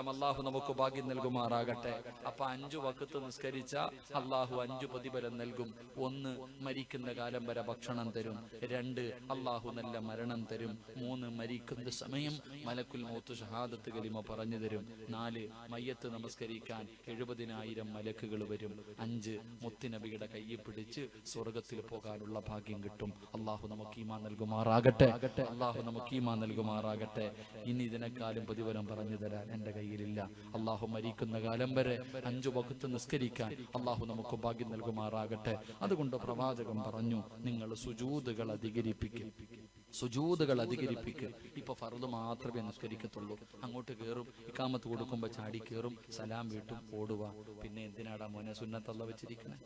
അല്ലാഹു നമുക്ക് ഭാഗ്യം നൽകുമാറാകട്ടെ. അപ്പൊ 5 വഖത്ത് നിസ്കരിച്ച അല്ലാഹു 5 പ്രതിഫലം നൽകും. 1 മരിക്കുന്ന കാലം വരെ ഭക്ഷണം തരും. 2 അല്ലാഹു നല്ല മരണം തരും. 3 മരിക്കുന്ന സമയം മലക്കുൽ മൗത്ത് ഷഹാദത്ത് കലിമ പറഞ്ഞു തരും. 4 മയ്യത്ത് നമസ്കരിക്കാൻ 70,000 മലക്കുകൾ വരും. 5 മുത്തുനബിയുടെ കയ്യിൽ പിടിച്ച് സ്വർഗത്തിൽ പോകാനുള്ള ഭാഗ്യം കിട്ടും. അല്ലാഹു നമുക്ക് ഈമാൻ നൽകുമാറാകട്ടെ. അല്ലാഹു നമുക്ക് ഈമാൻ നൽകുമാറാകട്ടെ. ഇനി ഇതിനെക്കാളും പ്രതിഫലം പറഞ്ഞു തരാൻ എന്റെ കയ്യിലില്ല. അള്ളാഹു മരിക്കുന്ന കാലം വരെ 5 വഖ്ത് നിസ്കരിക്കാൻ അള്ളാഹു നമുക്ക് ഭാഗ്യം നൽകുമാറാകട്ടെ. അതുകൊണ്ട് പ്രവാചകൻ പറഞ്ഞു, നിങ്ങൾ സുജൂദുകൾ അധികരിപ്പിക്കും, സുജൂദുകൾ അധികരിപ്പിക്കുക. ഇപ്പൊ ഫർദ് മാത്രമേ നിസ്കരിക്കത്തുള്ളൂ. അങ്ങോട്ട് കയറും, ഇഖാമത്ത് കൊടുക്കുമ്പോൾ ചാടി കയറും, സലാം വീട്ടും ഓടുക. പിന്നെ എന്തിനാടാ മോനെ സുന്നത്തല്ല വെച്ചിരിക്കണേ?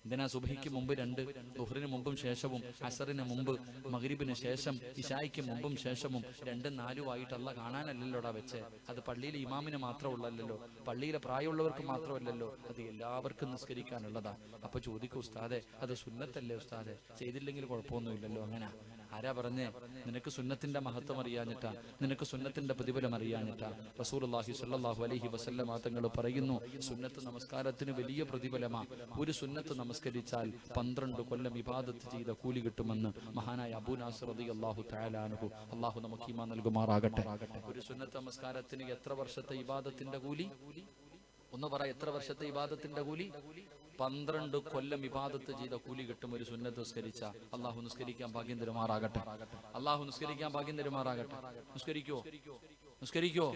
എന്തിനാ സുബഹിക്ക് മുമ്പ് 2, ദുഹ്റിന് മുമ്പും ശേഷവും, അസറിന് മുമ്പ്, മഗ്രിബിന് ശേഷം, ഇശായിക്ക് മുമ്പും ശേഷവും 2, 4 ആയിട്ടല്ല കാണാനല്ലല്ലോടാ വെച്ചേ. അത് പള്ളിയിലെ ഇമാമിന് മാത്രമുള്ളല്ലോ, പള്ളിയിലെ പ്രായമുള്ളവർക്ക് മാത്രമല്ലല്ലോ, അത് എല്ലാവർക്കും നിസ്കരിക്കാനുള്ളതാ. അപ്പൊ ചോദിക്കും, ഉസ്താദെ അത് സുന്നത്തല്ലേ ഉസ്താദെ, ചെയ്തില്ലെങ്കിൽ കുഴപ്പമൊന്നുമില്ലല്ലോ. അങ്ങനെ ആരാ പറഞ്ഞേ? നിനക്ക് സുന്നത്തിന്റെ മഹത്വം അറിയാഞ്ഞിട്ടാ, നിനക്ക് സുന്നത്തിന്റെ പ്രതിഫലം അറിയാഞ്ഞിട്ടാ. റസൂലുള്ളാഹി സ്വല്ലല്ലാഹു അലൈഹി വസല്ലമ തങ്ങൾ പറയുന്നു, സുന്നത്ത് നമസ്കാരത്തിന് വലിയ പ്രതിഫലമാ. ഒരു സുന്നത്ത് നമസ്കരിച്ചാൽ 12 കൊല്ലം ഇബാദത്ത് ചെയ്ത കൂലി കിട്ടുമെന്ന് മഹാനായ അബൂ നാസർ റളിയല്ലാഹു തആല അൻഹു, അല്ലാഹു നമുക്ക് ഈമാൻ നൽകുമാറാകട്ടെ. ഒരു സുന്നത്ത് നമസ്കാരത്തിന് എത്ര വർഷത്തെ ഇബാദത്തിന്റെ കൂലി? ഒന്ന് പറ, എത്ര വർഷത്തെ ഇബാദത്തിന്റെ കൂലി? 12 കൊല്ലം ഇബാദത്ത് ചെയ്ത കൂലി കിട്ടും ഒരു സുന്നത്ത് നിസ്കരിച്ച. അള്ളാഹു നിസ്കരിക്കാൻ ഭാഗ്യം തരുമാറാകട്ടെ. അള്ളാഹു നിസ്കരിക്കാൻ ഭാഗ്യം തരുമാറാകട്ടെ. നിസ്കരിക്കോ? നിസ്കരിക്കോ?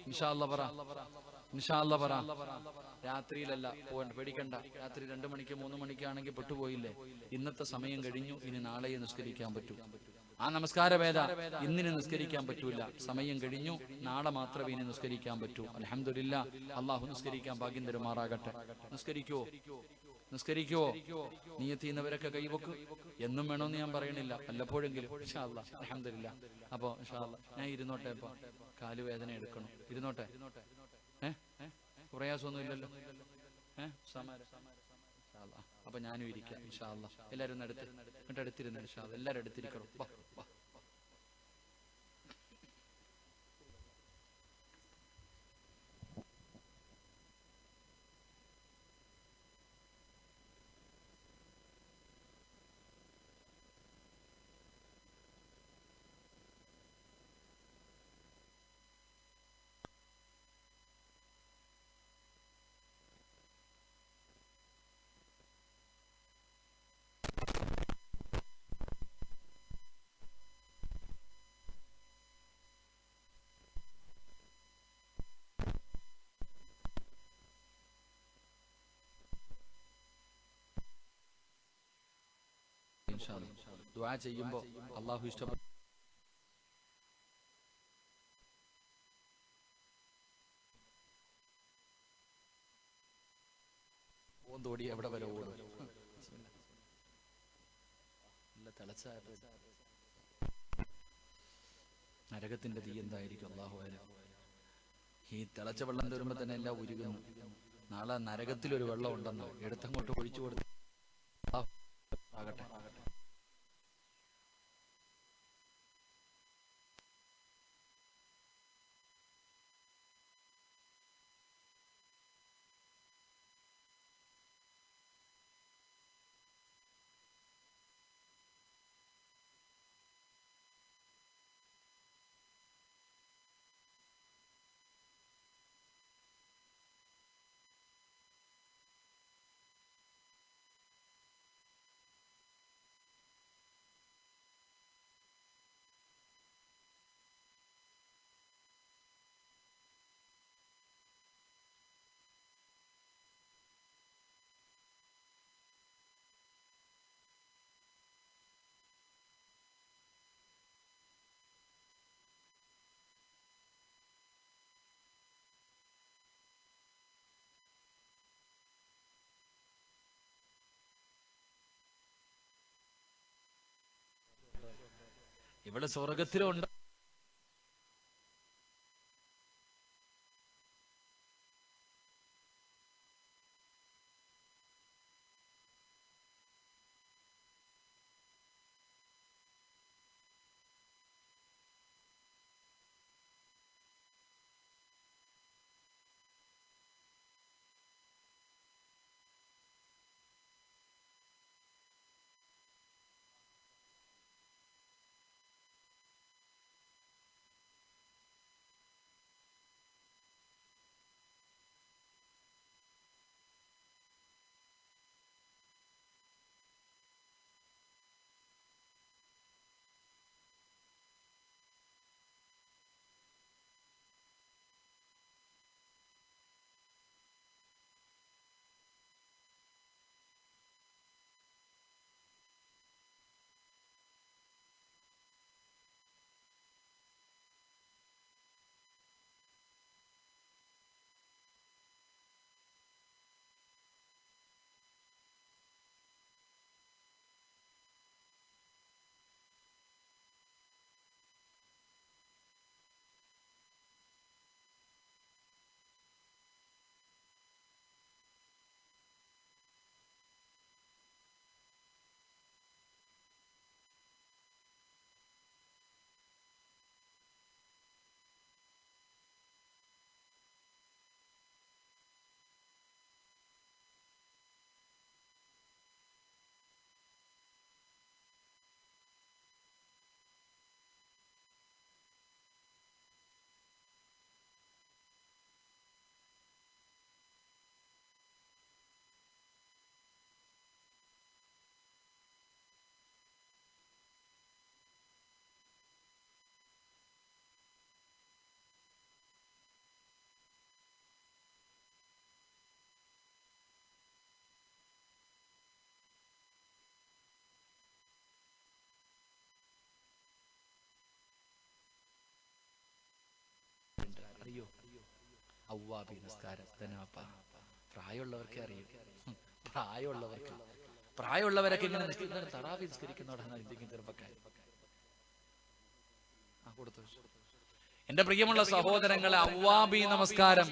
ഇൻഷാ അല്ലാഹ് പറ, ഇൻഷാ അല്ലാഹ് പറ. രാത്രിയിലല്ല, പോകണ്ട, പേടിക്കണ്ട. രാത്രി 2 മണിക്ക് 3 മണിക്കാണെങ്കിൽ പെട്ടുപോയില്ലേ? ഇന്നത്തെ സമയം കഴിഞ്ഞു, ഇനി നാളെ നിസ്കരിക്കാൻ പറ്റൂ. ആ നമസ്കാരവേദ ഇന്നിന് നിസ്കരിക്കാൻ പറ്റൂല, സമയം കഴിഞ്ഞു, നാളെ മാത്രമേ ഇനി നിസ്കരിക്കാൻ പറ്റൂ. അൽഹംദുലില്ലാ, അള്ളാഹു നിസ്കരിക്കാൻ ഭാഗ്യം തരുമാറാകട്ടെ. നിസ്കരിക്കോ? നിസ്കരിക്കോ? നിയത്ത് ചെയ്യുന്നവരൊക്കെ കൈവക്ക്. എന്നും വേണമെന്ന് ഞാൻ പറയണില്ല, വല്ലപ്പോഴെങ്കിലും. ഇൻഷാ അല്ലാഹ്, അൽഹംദുലില്ലാ. അപ്പൊ ഇൻഷാ അല്ലാഹ് ഞാൻ ഇരുന്നോട്ടെ. ഇപ്പൊ കാലുവേദന എടുക്കണം, ഇരുന്നോട്ടെ. പ്രയാസമൊന്നും ഇല്ലല്ലോ. അപ്പൊ ഞാനും ഇരിക്കാം ഇൻഷാ അല്ലാഹ്. എല്ലാവരും ഒന്ന് എന്നിട്ട് അടുത്തിരുന്ന് ഇൻഷാ അല്ലാഹ്. എല്ലാവരും അടുത്തിരിക്കണം. ദുആ ചെയ്യുമ്പോൾ അള്ളാഹു ഇഷ്ടപ്പെട്ട ഓന്തോടി എവിടെ വരെ ഓടും? നല്ല തിളച്ച നരകത്തിന്റെ തീ എന്തായിരിക്കും? അള്ളാഹു ആയാലും ഈ തിളച്ച വെള്ളം തരുമ്പോ തന്നെ എല്ലാം ഉരുകുന്നു. നാളെ നരകത്തിലൊരു വെള്ളം ഉണ്ടെന്ന് എടുത്തങ്ങോട്ട് ഒഴിച്ചു കൊടുത്ത് ആകട്ടെ. ഇവിടെ സ്വർഗത്തിലുണ്ട്. അവ്വാബി നിസ്കാരം തന്നെപ്പ. പ്രായമുള്ളവർക്കേ അറിയും. പ്രായമുള്ളവരൊക്കെ ഇങ്ങനെ തറാവി നിസ്കരിക്കുന്നവരാണ് എന്തെങ്കിലും ചെറുപ്പക്കാർ. കൊടുത്തു. എന്റെ പ്രിയമുള്ള സഹോദരങ്ങളെ, അവ്വാബി നമസ്കാരം.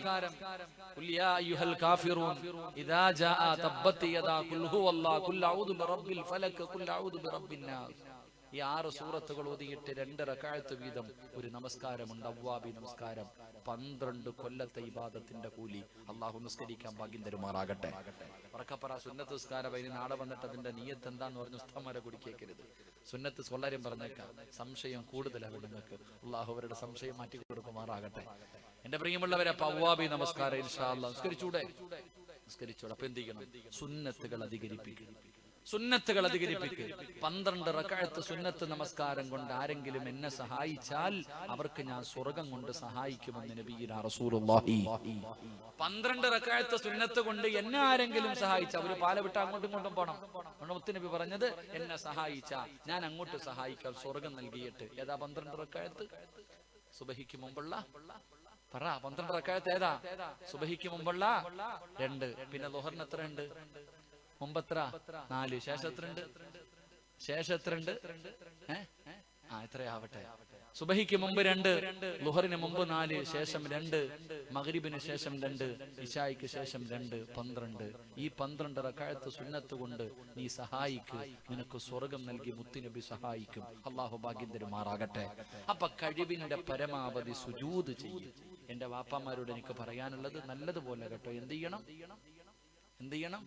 ഖുൽ യാ അയ്യുഹൽ കാഫിറൂൻ ഇദാ ജാഅ തബ്ബത് യദാ ഖുൽ ഹുവല്ലാഹു ഖുൽ അഊദു ബിറബ്ബിൽ ഫലക് ഖുൽ അഊദു ബിറബ്ബിൻ നാസ്. ഈ 6 സൂറത്തുകൾ ഓതിയിട്ട് 2 റക്അത്ത് വീതം ഒരു നമസ്കാരമുണ്ട്, അവ്വാബി നമസ്കാരം. 12 കൊല്ലത്തെ ഇബാദത്തിന്റെ കൂലി. അള്ളാഹു നിസ്കരിക്കാൻ ഭാഗ്യം തരുമാറാകട്ടെ. പറക്കപ്പറ സുന്നത്ത് നിസ്കാരം. അതിന് നാളെ വന്നിട്ട് അതിന്റെ നിയ്യത്ത് എന്താന്ന് പറഞ്ഞ് ഉസ്താദന്മാരെ കുടിക്കേക്കരുത്. സുന്നത്ത് സ്വല്ലാര്യം പറഞ്ഞേക്കാം. സംശയം കൂടുതലാണ് നിങ്ങൾക്ക്. അള്ളാഹു അവരുടെ സംശയം മാറ്റി കൊടുക്കുമാറാകട്ടെ. എന്റെ പ്രിയമുള്ളവരെ, അവ്വാബി നമസ്കാരം ഇൻഷാ അല്ലാഹ് നിസ്കരിച്ചൂടെ? നിസ്കരിച്ചൂടെ. അപ്പൊ എന്ത് ചെയ്യണം? സുന്നത്തുകൾ അധികരിപ്പിക്കുക. 12 റക്അത്ത് സുന്നത്ത് നമസ്കാരം കൊണ്ട് ആരെങ്കിലും എന്നെ സഹായിച്ചാൽ അവർക്ക് ഞാൻ സ്വർഗം കൊണ്ട് സഹായിക്കുമെന്ന് നബിയുനാ റസൂലുള്ളാഹി. 12 റക്അത്ത് സുന്നത്ത് കൊണ്ട് എന്നെ ആരെങ്കിലും സഹായിച്ചാൽ, ഒരു പാല വിട്ട് അങ്ങോട്ടും ഇങ്ങോട്ടും പോണം. മുത്തുനബി പറഞ്ഞത്, എന്നെ സഹായിച്ചാൽ ഞാൻ അങ്ങോട്ട് സഹായിക്കാൻ സ്വർഗം നൽകിയിട്ട്. ഏതാ 12 റക്അത്ത്? സുബഹിക്ക് മുമ്പുള്ള പറ. 12 റക്അത്ത് ഏതാ? സുബഹിക്ക് മുമ്പുള്ള 2. പിന്നെ ളുഹറിന് എത്ര ഉണ്ട്? മുമ്പത്ര 4. ശേഷത്രണ്ട് എത്രയാവട്ടെ. സുബഹിക്ക് മുമ്പ് 2, ളുഹറിന് മുമ്പ് 4, ശേഷം 2, മഗ്രിബിന് ശേഷം 2, ഇശായിക്ക് ശേഷം 2, 12. ഈ 12 റക്അത്ത് സുന്നത്ത് കൊണ്ട് നീ സഹായിക്ക്, നിനക്ക് സ്വർഗം നൽകി മുത്തുനബി സഹായിക്കും. അള്ളാഹു ഭാഗ്യം തരുമാറാകട്ടെ. അപ്പൊ കഴിവിന്റെ പരമാവധി സുജൂദ് ചെയ്യും. എന്റെ വാപ്പമാരോട് എനിക്ക് പറയാനുള്ളത്, നല്ലതുപോലെ കേട്ടോ. എന്ത് ചെയ്യണം?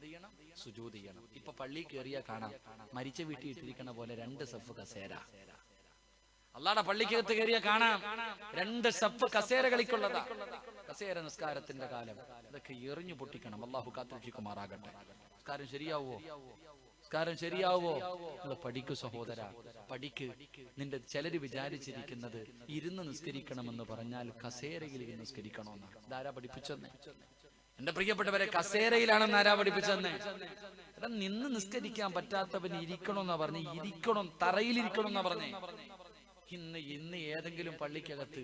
സുജൂദ് ചെയ്യണം. ഇപ്പൊ പള്ളി കയറിയാ കാണാം മരിച്ച വീട്ടിൽ ഇട്ടിരിക്കണ പോലെ 2 സഫ് കസേര. അള്ളാടെ പള്ളിക്കകത്ത് കയറിയാ കാണാം 2 സഫ് കസേരകളിക്കുള്ളതാ. കസേര നിസ്കാരത്തിന്റെ കാലം. ഇതൊക്കെ എറിഞ്ഞു പൊട്ടിക്കണം. അള്ളാഹു കാത്തുരക്ഷിക്കുമാറാകട്ടെ. നിസ്കാരം ശരിയാവോ? നിങ്ങൾ പഠിക്കു സഹോദര, പഠിക്ക്. നിന്റെ ചിലര് വിചാരിച്ചിരിക്കുന്നത് ഇരുന്ന് നിസ്കരിക്കണമെന്ന് പറഞ്ഞാൽ കസേരയിൽ നിസ്കരിക്കണമെന്നാണ്. ഇതാരാ പഠിപ്പിച്ചെന്നേ? എന്റെ പ്രിയപ്പെട്ടവരെ, കസേരയിലാണെന്ന് ആരാ പഠിപ്പിച്ചെന്നേ? നിന്ന് നിസ്കരിക്കാൻ പറ്റാത്തവന് ഇരിക്കണമെന്നാ പറഞ്ഞേ. തറയിലിരിക്കണമെന്നാ പറഞ്ഞേ. ഇന്ന് ഏതെങ്കിലും പള്ളിക്കകത്ത്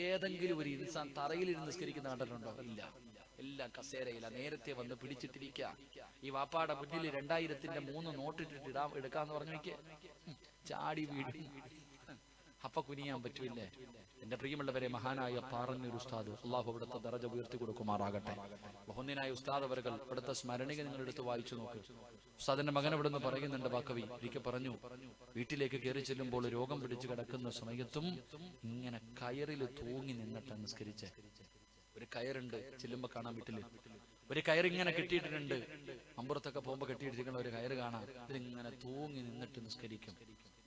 ഏതെങ്കിലും ഒരു ഇൻസാൻ തറയിലിരുന്ന് നിസ്കരിക്കുന്ന കണ്ടിട്ടുണ്ടോ? ഇല്ല. എല്ലാം കസേരയില്ല. നേരത്തെ വന്ന് പിടിച്ചിട്ടിരിക്കുക. ഈ വാപ്പാടെ മുന്നിൽ 2000-ന്റെ 3 നോട്ടിട്ടിട്ട് എടുക്കാന്ന് പറഞ്ഞു ചാടി വീടി. അപ്പൊ കുനിയാൻ പറ്റൂല്ലേ? എന്റെ പ്രിയമുള്ളവരെ, മഹാനായ പാറന്നൂർ ഉസ്താദ്, അള്ളാഹു ഇവിടുത്തെ ദറജ ഉയർത്തി കൊടുക്കുമാറാകട്ടെ. ബഹുമാന്യനായ ഉസ്താദ് അവർകൾ ഇവിടുത്തെ സ്മരണിക നിങ്ങൾ എടുത്ത് വായിച്ചു നോക്ക്. ഉസ്താദിന്റെ മകൻ ഇവിടെ നിന്ന് പറയുന്നുണ്ട്. ബാക്കവി ഒരിക്കൽ പറഞ്ഞു, വീട്ടിലേക്ക് കയറി ചെല്ലുമ്പോൾ രോഗം പിടിച്ചു കിടക്കുന്ന സമയത്തും ഇങ്ങനെ കയറിൽ തൂങ്ങി നിന്നിട്ട് നിസ്കരിച്ച്. ഒരു കയറുണ്ട്, ചെല്ലുമ്പോ കാണാം വീട്ടില് ഒരു കയറിങ്ങനെ കെട്ടിയിട്ടുണ്ട്. അമ്പുറത്തൊക്കെ പോകുമ്പോ കെട്ടിയിട്ടിരിക്കുന്ന ഒരു കയറ് കാണാം. ഇതിങ്ങനെ തൂങ്ങി നിന്നിട്ട് നിസ്കരിക്കും.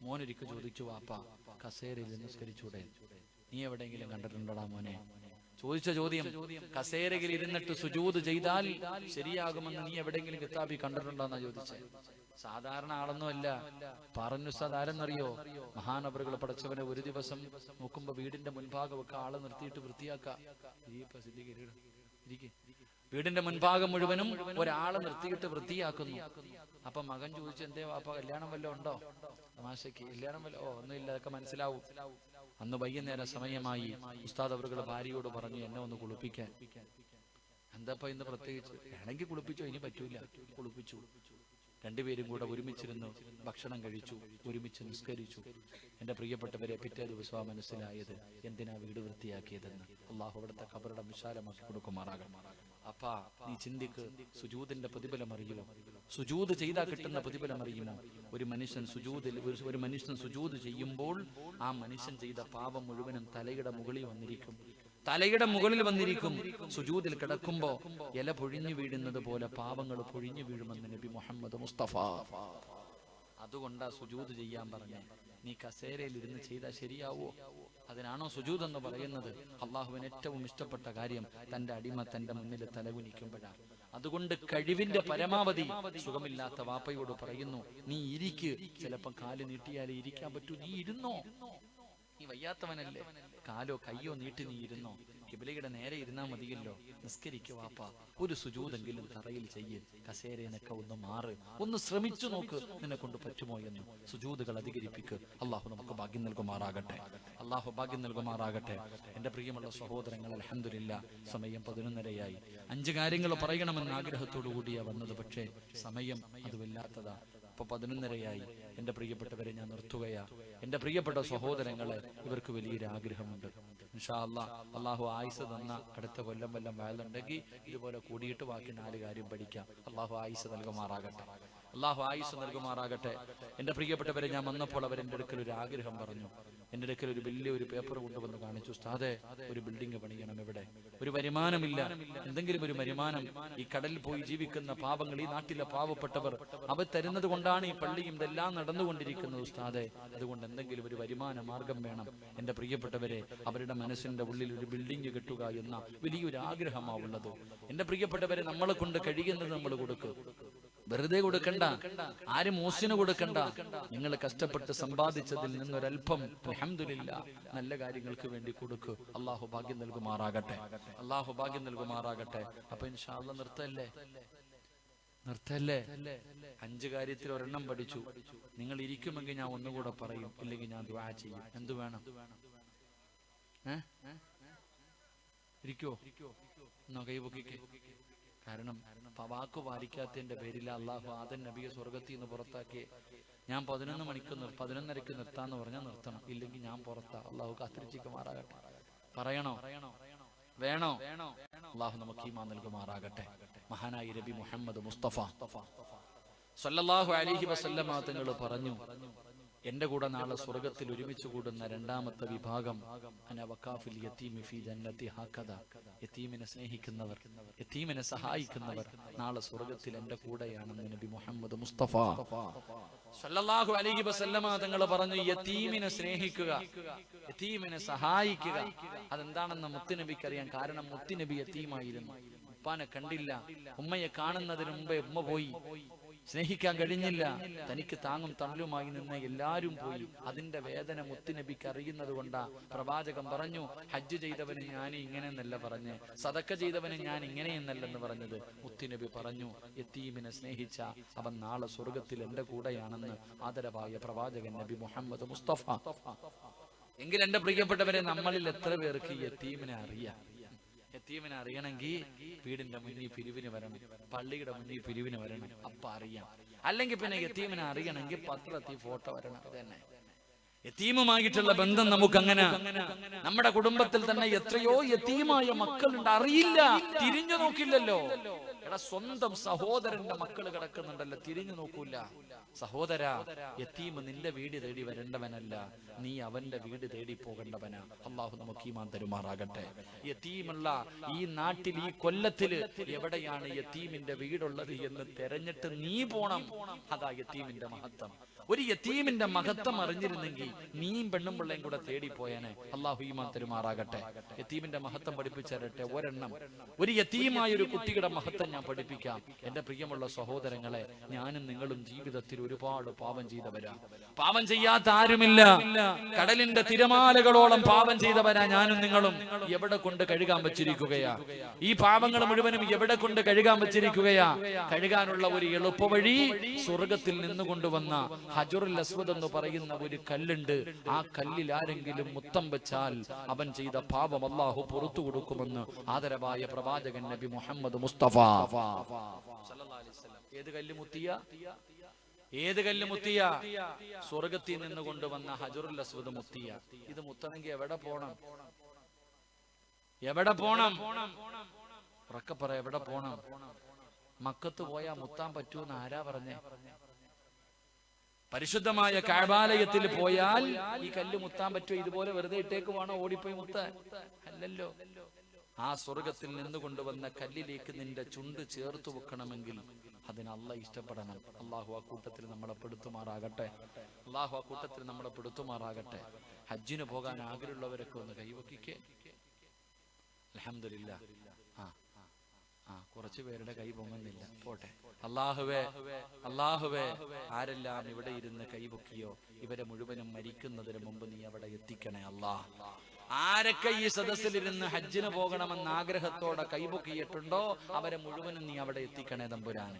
മോനൊരിക്കൽ ചോദിച്ചു, വാപ്പ കസേരയിൽ നിസ്കരിച്ചൂടെ? നീ എവിടെയെങ്കിലും കണ്ടിട്ടുണ്ടോടാ മോനെ? ചോദിച്ച ചോദ്യം, കസേരയിൽ ഇരുന്നിട്ട് സുജൂദ് ചെയ്താൽ ശരിയാകുമെന്ന് നീ എവിടെയെങ്കിലും കിതാബി കണ്ടിട്ടുണ്ടോന്നാ ചോദിച്ചേ. സാധാരണ ആളൊന്നുമല്ല. പറഞ്ഞു ആരെന്നറിയോ? മഹാനവറുകൾ പടച്ചവനെ ഒരു ദിവസം നോക്കുമ്പോ വീടിന്റെ മുൻഭാഗമൊക്കെ ആളെ നിർത്തിയിട്ട് വൃത്തിയാക്കാം. വീടിന്റെ മുൻഭാഗം മുഴുവനും ഒരാളെ നിർത്തിയിട്ട് വൃത്തിയാക്കുന്നു. അപ്പൊ മകൻ ചോദിച്ചു, എന്തേ വാപ്പ, കല്യാണം വല്ലതും ഉണ്ടോ? തമാശക്ക് കല്യാണം വല്ല? ഒന്നുമില്ല, അതൊക്കെ മനസ്സിലാവും. അന്ന് വൈകുന്നേരം സമയമായി. ഉസ്താദ് അവറുകൾ ഭാര്യയോട് പറഞ്ഞു, എന്നെ ഒന്ന് കുളിപ്പിക്കാൻ. എന്താ ഇന്ന് പ്രത്യേകിച്ച്? വേണമെങ്കിൽ കുളിപ്പിച്ചോ, ഇനി പറ്റൂല. കുളിപ്പിച്ചു. രണ്ടുപേരും കൂടെ ഒരുമിച്ചിരുന്നു ഭക്ഷണം കഴിച്ചു, ഒരുമിച്ച് നിസ്കരിച്ചു. എന്റെ പ്രിയപ്പെട്ടവരെ, പിറ്റേ ദിവസം മനസ്സിലായത് എന്തിനാ വീട് വൃത്തിയാക്കിയതെന്ന്. അള്ളാഹു അവിടുത്തെ ഖബറിടം വിശാലമാക്കി കൊടുക്കുമാറാകണം. അപ്പാ നീ ചിന്തിക്ക്, സുജൂദിന്റെ പ്രതിഫലം അറിയുമോ? സുജൂദ് ചെയ്താൽ കിട്ടുന്ന പ്രതിഫലം അറിയുമോ? ഒരു മനുഷ്യൻ സുജൂദ് ചെയ്യുമ്പോൾ ആ മനുഷ്യൻ ചെയ്ത പാപം മുഴുവനും തലയുടെ മുകളിൽ വന്നിരിക്കും. സുജൂദിൽ കിടക്കുമ്പോ ഇല പൊഴിഞ്ഞു വീഴുന്നത് പോലെ പാപങ്ങൾ പൊഴിഞ്ഞു വീഴുമെന്ന് നബി മുഹമ്മദ് മുസ്തഫ. അതുകൊണ്ടാ സുജൂദ് ചെയ്യാൻ പറഞ്ഞേ. നീ കസേരയിൽ ഇരുന്ന് ചെയ്താൽ ശരിയാവോ? അതിനാണോ സുജൂദ് എന്ന് പറയുന്നത്? അള്ളാഹുവിന് ഏറ്റവും ഇഷ്ടപ്പെട്ട കാര്യം തന്റെ അടിമ തന്റെ മുന്നിൽ തലകുനിക്കുമ്പോഴാണ്. അതുകൊണ്ട് കഴിവിന്റെ പരമാവധി സുഖമില്ലാത്ത വാപ്പയോട് പറയുന്നു, നീ ഇരിക്ക്. ചിലപ്പോ കാല് നീട്ടിയാലേ ഇരിക്കാൻ പറ്റൂ. നീ ഇരുന്നോ? നീ വയ്യാത്തവനല്ലേ? കാലോ കയ്യോ നീട്ടി നീ ഇരുന്നോ? കിബിലയുടെ നേരെ ഇരുന്നാ മതിയല്ലോ. നിസ്കരിക്കുക വാപ്പ, ഒരു സുജൂദെങ്കിലും തറയിൽ ചെയ്യ്, കസേരയെന്നൊക്കെ ഒന്ന് മാറ്, ഒന്ന് ശ്രമിച്ചു നോക്ക്, നിന്നെ കൊണ്ട് പറ്റുമോ എന്ന്. സുജൂദുകൾ അധികരിപ്പിക്ക്. അള്ളാഹു നമുക്ക് ഭാഗ്യം നൽകുമാറാകട്ടെ. അള്ളാഹു ഭാഗ്യം നൽകുമാറാകട്ടെ. എന്റെ പ്രിയമുള്ള സഹോദരങ്ങൾ, അൽഹംദുലില്ലാഹ് സമയം 11:30 5 കാര്യങ്ങൾ പറയണമെന്ന ആഗ്രഹത്തോടു കൂടിയാ വന്നത്. പക്ഷേ സമയം അത് വല്ലാത്തതാ. ഇപ്പൊ 11:30 എന്റെ പ്രിയപ്പെട്ടവരെ ഞാൻ നിർത്തുകയാ. എന്റെ പ്രിയപ്പെട്ട സഹോദരങ്ങളെ, ഇവർക്ക് വലിയൊരു ആഗ്രഹമുണ്ട്. ഇൻഷാ അല്ലാഹ് അള്ളാഹു ആയുസ് തന്ന അടുത്ത കൊല്ലം വല്ലം വയലുണ്ടെങ്കിൽ ഇതുപോലെ കൂടിയിട്ട് ബാക്കി 4 കാര്യം പഠിക്കാം. അള്ളാഹു ആയുസ് നൽകുമാറാകട്ടെ. അള്ളാഹു ആയുസ് നൽകുമാറാകട്ടെ. എന്റെ പ്രിയപ്പെട്ടവരെ, ഞാൻ വന്നപ്പോൾ അവരെന്റെ അടുക്കൽ ഒരു ആഗ്രഹം പറഞ്ഞു. എന്റെ അടുക്കൽ ഒരു വലിയൊരു പേപ്പർ കൊണ്ടുവന്ന് കാണിച്ചു. ഉസ്താദേ, ഒരു ബിൽഡിംഗ് പണിയണം. ഇവിടെ ഒരു വരുമാനമില്ല, എന്തെങ്കിലും ഒരു വരുമാനം. ഈ കടലിൽ പോയി ജീവിക്കുന്ന പാവങ്ങൾ, ഈ നാട്ടിലെ പാവപ്പെട്ടവർ, അവർ തരുന്നത് കൊണ്ടാണ് ഈ പള്ളിയും ഇതെല്ലാം നടന്നുകൊണ്ടിരിക്കുന്നത് ഉസ്താദേ. അതുകൊണ്ട് എന്തെങ്കിലും ഒരു വരുമാന മാർഗം വേണം. എന്റെ പ്രിയപ്പെട്ടവരെ, അവരുടെ മനസ്സിന്റെ ഉള്ളിൽ ഒരു ബിൽഡിംഗ് കെട്ടുക എന്ന വലിയൊരു ആഗ്രഹമാണ് ഉള്ളത്. എന്റെ പ്രിയപ്പെട്ടവരെ, നമ്മളെ കൊണ്ട് കഴിയുന്നത് നമ്മൾ കൊടുക്കും. വെറുതെ കൊടുക്കണ്ട, ആരും മോശിന് കൊടുക്കണ്ട. നിങ്ങൾ കഷ്ടപ്പെട്ട് സമ്പാദിച്ചതിൽ നിന്നൊരൽപ്പം അൽഹംദുലില്ലാഹ് നല്ല കാര്യങ്ങൾക്ക് വേണ്ടി കൊടുക്കൂ. അള്ളാഹു ഭാഗ്യം നൽകുമാറാകട്ടെ. അള്ളാഹു ഭാഗ്യം നൽകുമാറാകട്ടെ. അപ്പൊ ഇൻഷാ അല്ലാഹ് നിർത്തല്ലേ. 5 കാര്യത്തിൽ ഒരെണ്ണം പഠിച്ചു. നിങ്ങൾ ഇരിക്കുമെങ്കിൽ ഞാൻ ഒന്നുകൂടെ പറയും, ഇല്ലെങ്കിൽ ഞാൻ ദുആ ചെയ്യും. എന്തു വേണം? ഇരിക്കോ? എന്നോ കൈപൊക്കിക്കേ. കാരണം വാക്ക് പാലിക്കാത്തതിന്റെ പേരിൽ അള്ളാഹു ആദം നബിയെ സ്വർഗത്തിൽ നിന്ന് പുറത്താക്കി. ഞാൻ 11:30 നിർത്താന്ന് പറഞ്ഞാൽ നിർത്തണം, ഇല്ലെങ്കിൽ ഞാൻ പുറത്താ. അള്ളാഹു കാത്തിരിച്ചിക്കുമാറാകട്ടെ. പറയണോ? വേണോ? അള്ളാഹു നമുക്ക് ഈമാൻ നൽകുമാറാകട്ടെ. മഹാനായ നബി മുഹമ്മദ് മുസ്തഫ സല്ലല്ലാഹു അലൈഹി വസല്ലമ തങ്ങൾ പറഞ്ഞു, എന്റെ കൂടെ നാളെ സ്വർഗത്തിൽ ഒരുമിച്ച് കൂടുന്ന 2ാമത്തെ വിഭാഗം അന വഖാഫിൽ യതീമി ഫീ ജന്നതി ഹഖദ. യതീമിനെ സ്നേഹിക്കുന്നവർ, യതീമിനെ സഹായിക്കുന്നവർ നാളെ സ്വർഗത്തിൽ എന്റെ കൂടെയാണെന്ന് നബി മുഹമ്മദ് മുസ്തഫ സല്ലല്ലാഹു അലൈഹി വസല്ലമ തങ്ങൾ പറഞ്ഞു. യതീമിനെ സ്നേഹിക്കുക, യതീമിനെ സഹായിക്കുക, അതെന്താണെന്ന് മുത്തുനബിക്ക് അറിയാം. കാരണം മുത്തുനബി യതീമായിരുന്നു. ഉപ്പാനെ കണ്ടില്ല, ഉമ്മയെ കാണുന്നതിന് മുമ്പേ ഉമ്മ പോയി. സ്നേഹിക്കാൻ കഴിഞ്ഞില്ല. തനിക്ക് താങ്ങും തണലുമായി നിന്ന് എല്ലാരും പോയി. അതിന്റെ വേദന മുത്തുനബിക്ക് അറിയുന്നത് കൊണ്ടാ പ്രവാചകൻ പറഞ്ഞു, ഹജ്ജ് ചെയ്തവന് ഞാൻ ഇങ്ങനെയെന്നല്ല പറഞ്ഞ്, സദക്ക ചെയ്തവന് ഞാൻ ഇങ്ങനെയെന്നല്ലെന്ന് പറഞ്ഞത്. മുത്തുനബി പറഞ്ഞു, യതീമിനെ സ്നേഹിച്ച അവൻ നാളെ സ്വർഗത്തിൽ എന്റെ കൂടെയാണെന്ന് ആദരവായ പ്രവാചകൻ നബി മുഹമ്മദ് മുസ്തഫ. എങ്കിൽ എന്റെ പ്രിയപ്പെട്ടവരെ, നമ്മളിൽ എത്ര പേർക്ക് യതീമിനെ അറിയാം? യതീമിനെ അറിയണമെങ്കിൽ വീടിന്റെ മുന്നിൽ പിരിവിന് വരണം, പള്ളിയുടെ മുന്നിൽ പിരിവിന് വരണം, അപ്പ അറിയാം. അല്ലെങ്കിൽ പിന്നെ യതീമിനെ അറിയണമെങ്കിൽ പത്രത്തിൽ ഫോട്ടോ വരണം. അത് തന്നെ യതീമുമായിട്ടുള്ള ബന്ധം നമുക്ക് അങ്ങനെ. നമ്മുടെ കുടുംബത്തിൽ തന്നെ എത്രയോ യതീമായ മക്കളുണ്ട്, അറിയില്ല, തിരിഞ്ഞു നോക്കില്ലല്ലോ. എടാ, സ്വന്തം സഹോദരന്റെ മക്കൾ കിടക്കുന്നുണ്ടല്ലോ, തിരിഞ്ഞു നോക്കൂല. സഹോദര, യതീം നിന്റെ വീട് തേടി വരേണ്ടവനല്ല, നീ അവന്റെ വീട് തേടി പോകേണ്ടവനാ. അള്ളാഹു നമുക്ക് ഈമാൻ തരുമാറാകട്ടെ. യതീമുള്ള ഈ നാട്ടിൽ, ഈ കൊല്ലത്തില് എവിടെയാണ് യതീമിന്റെ വീടുള്ളത് എന്ന് തെരഞ്ഞിട്ട് നീ പോണം. അതാ യതീമിന്റെ മഹത്വം. ഒരു യതീമിന്റെ മഹത്വം അറിഞ്ഞിരുന്നെങ്കിൽ നീയും പെണ്ണും പിള്ളയും കൂടെ തേടിപ്പോയാനെ. അള്ളാഹു ഈമാൻ തരുമാറാകട്ടെ. യതീമിന്റെ മഹത്വം പഠിപ്പിച്ചരട്ടെ. ഒരെണ്ണം, ഒരു യതീമായ ഒരു കുട്ടിയുടെ മഹത്വം ഞാൻ പഠിപ്പിക്കാം. എന്റെ പ്രിയമുള്ള സഹോദരങ്ങളെ, ഞാനും നിങ്ങളും ജീവിതത്തിൽ ഒരുപാട് പാപം ചെയ്തവരാ. പാപം ചെയ്യാത്ത ആരുമില്ല. കടലിന്റെ തിരമാലകളോളം പാപം ചെയ്തവരാ ഞാനും നിങ്ങളും. എവിടെ കൊണ്ട് കഴുകാൻ വെച്ചിരിക്കുകയാ? ഈ പാപങ്ങൾ മുഴുവനും എവിടെ കൊണ്ട് കഴുകാൻ വെച്ചിരിക്കുകയാ? കഴുകാനുള്ള ഒരു എളുപ്പ വഴി സ്വർഗത്തിൽ നിന്ന് കൊണ്ടുവന്ന ഹജറുൽ അസ്വദ് എന്ന് പറയുന്ന ഒരു കല്ലുണ്ട്. ആ കല്ലിൽ ആരെങ്കിലും മുത്തം വെച്ചാൽ അവൻ ചെയ്ത പാപം അല്ലാഹു പുറത്തു കൊടുക്കുമെന്ന് ആദരവായ പ്രവാചകൻ നബി മുഹമ്മദ് മുസ്തഫ സല്ലല്ലാഹു അലൈഹി വസല്ലം. ഏത് കല്ല് മുത്തിയ? സ്വർഗത്തിൽ നിന്ന് കൊണ്ടുവന്ന ഹജറുൽ അസ്വദ് മുത്തിയ. ഇത് മുത്തണമെങ്കിൽ എവിടെ പോണം? ഉറക്കെ പറ, എവിടെ പോണം? മക്കത്ത് പോയാ മുത്താൻ പറ്റൂന്ന് ആരാ പറഞ്ഞേ? പരിശുദ്ധമായ കഅബാലയത്തിൽ പോയാൽ ഈ കല്ല് മുത്താൻ പറ്റുമോ? ഇതുപോലെ വെറുതെ ഇട്ടേക്ക് വേണോ ഓടിപ്പോയി മുത്താൻ? അല്ലല്ലോ. ആ സ്വർഗത്തിൽ നിന്ന് കൊണ്ടുവന്ന കല്ലിലേക്ക് നിന്റെ ചുണ്ട് ചേർത്ത് വെക്കണമെങ്കിൽ അതിന് അല്ലാഹ് ഇഷ്ടപ്പെടണം. അല്ലാഹു ആ കൂട്ടത്തിൽ നമ്മളെ പെടുത്തുമാറാകട്ടെ. ഹജ്ജിന് പോകാൻ ആഗ്രഹമുള്ളവരൊക്കെ ഒന്ന് കൈവക്കിക്കേ. അൽഹംദുലില്ലാഹ്. കുറച്ചു പേരുടെ കൈ പൊങ്ങുന്നില്ല, പോട്ടെ. അല്ലാഹുവേ, ആരെല്ലാം ഇവിടെ ഇരുന്ന് കൈപൊക്കിയോ ഇവരെ മുഴുവനും മരിക്കുന്നതിന് മുമ്പ് നീ അവിടെ എത്തിക്കണേ അല്ലാഹ്. ആരൊക്കെ ഈ സദസ്സിലിരുന്ന് ഹജ്ജിന് പോകണമെന്ന് ആഗ്രഹത്തോടെ കൈപൊക്കിയിട്ടുണ്ടോ അവരെ മുഴുവനും നീ അവിടെ എത്തിക്കണേ തമ്പുരാനെ.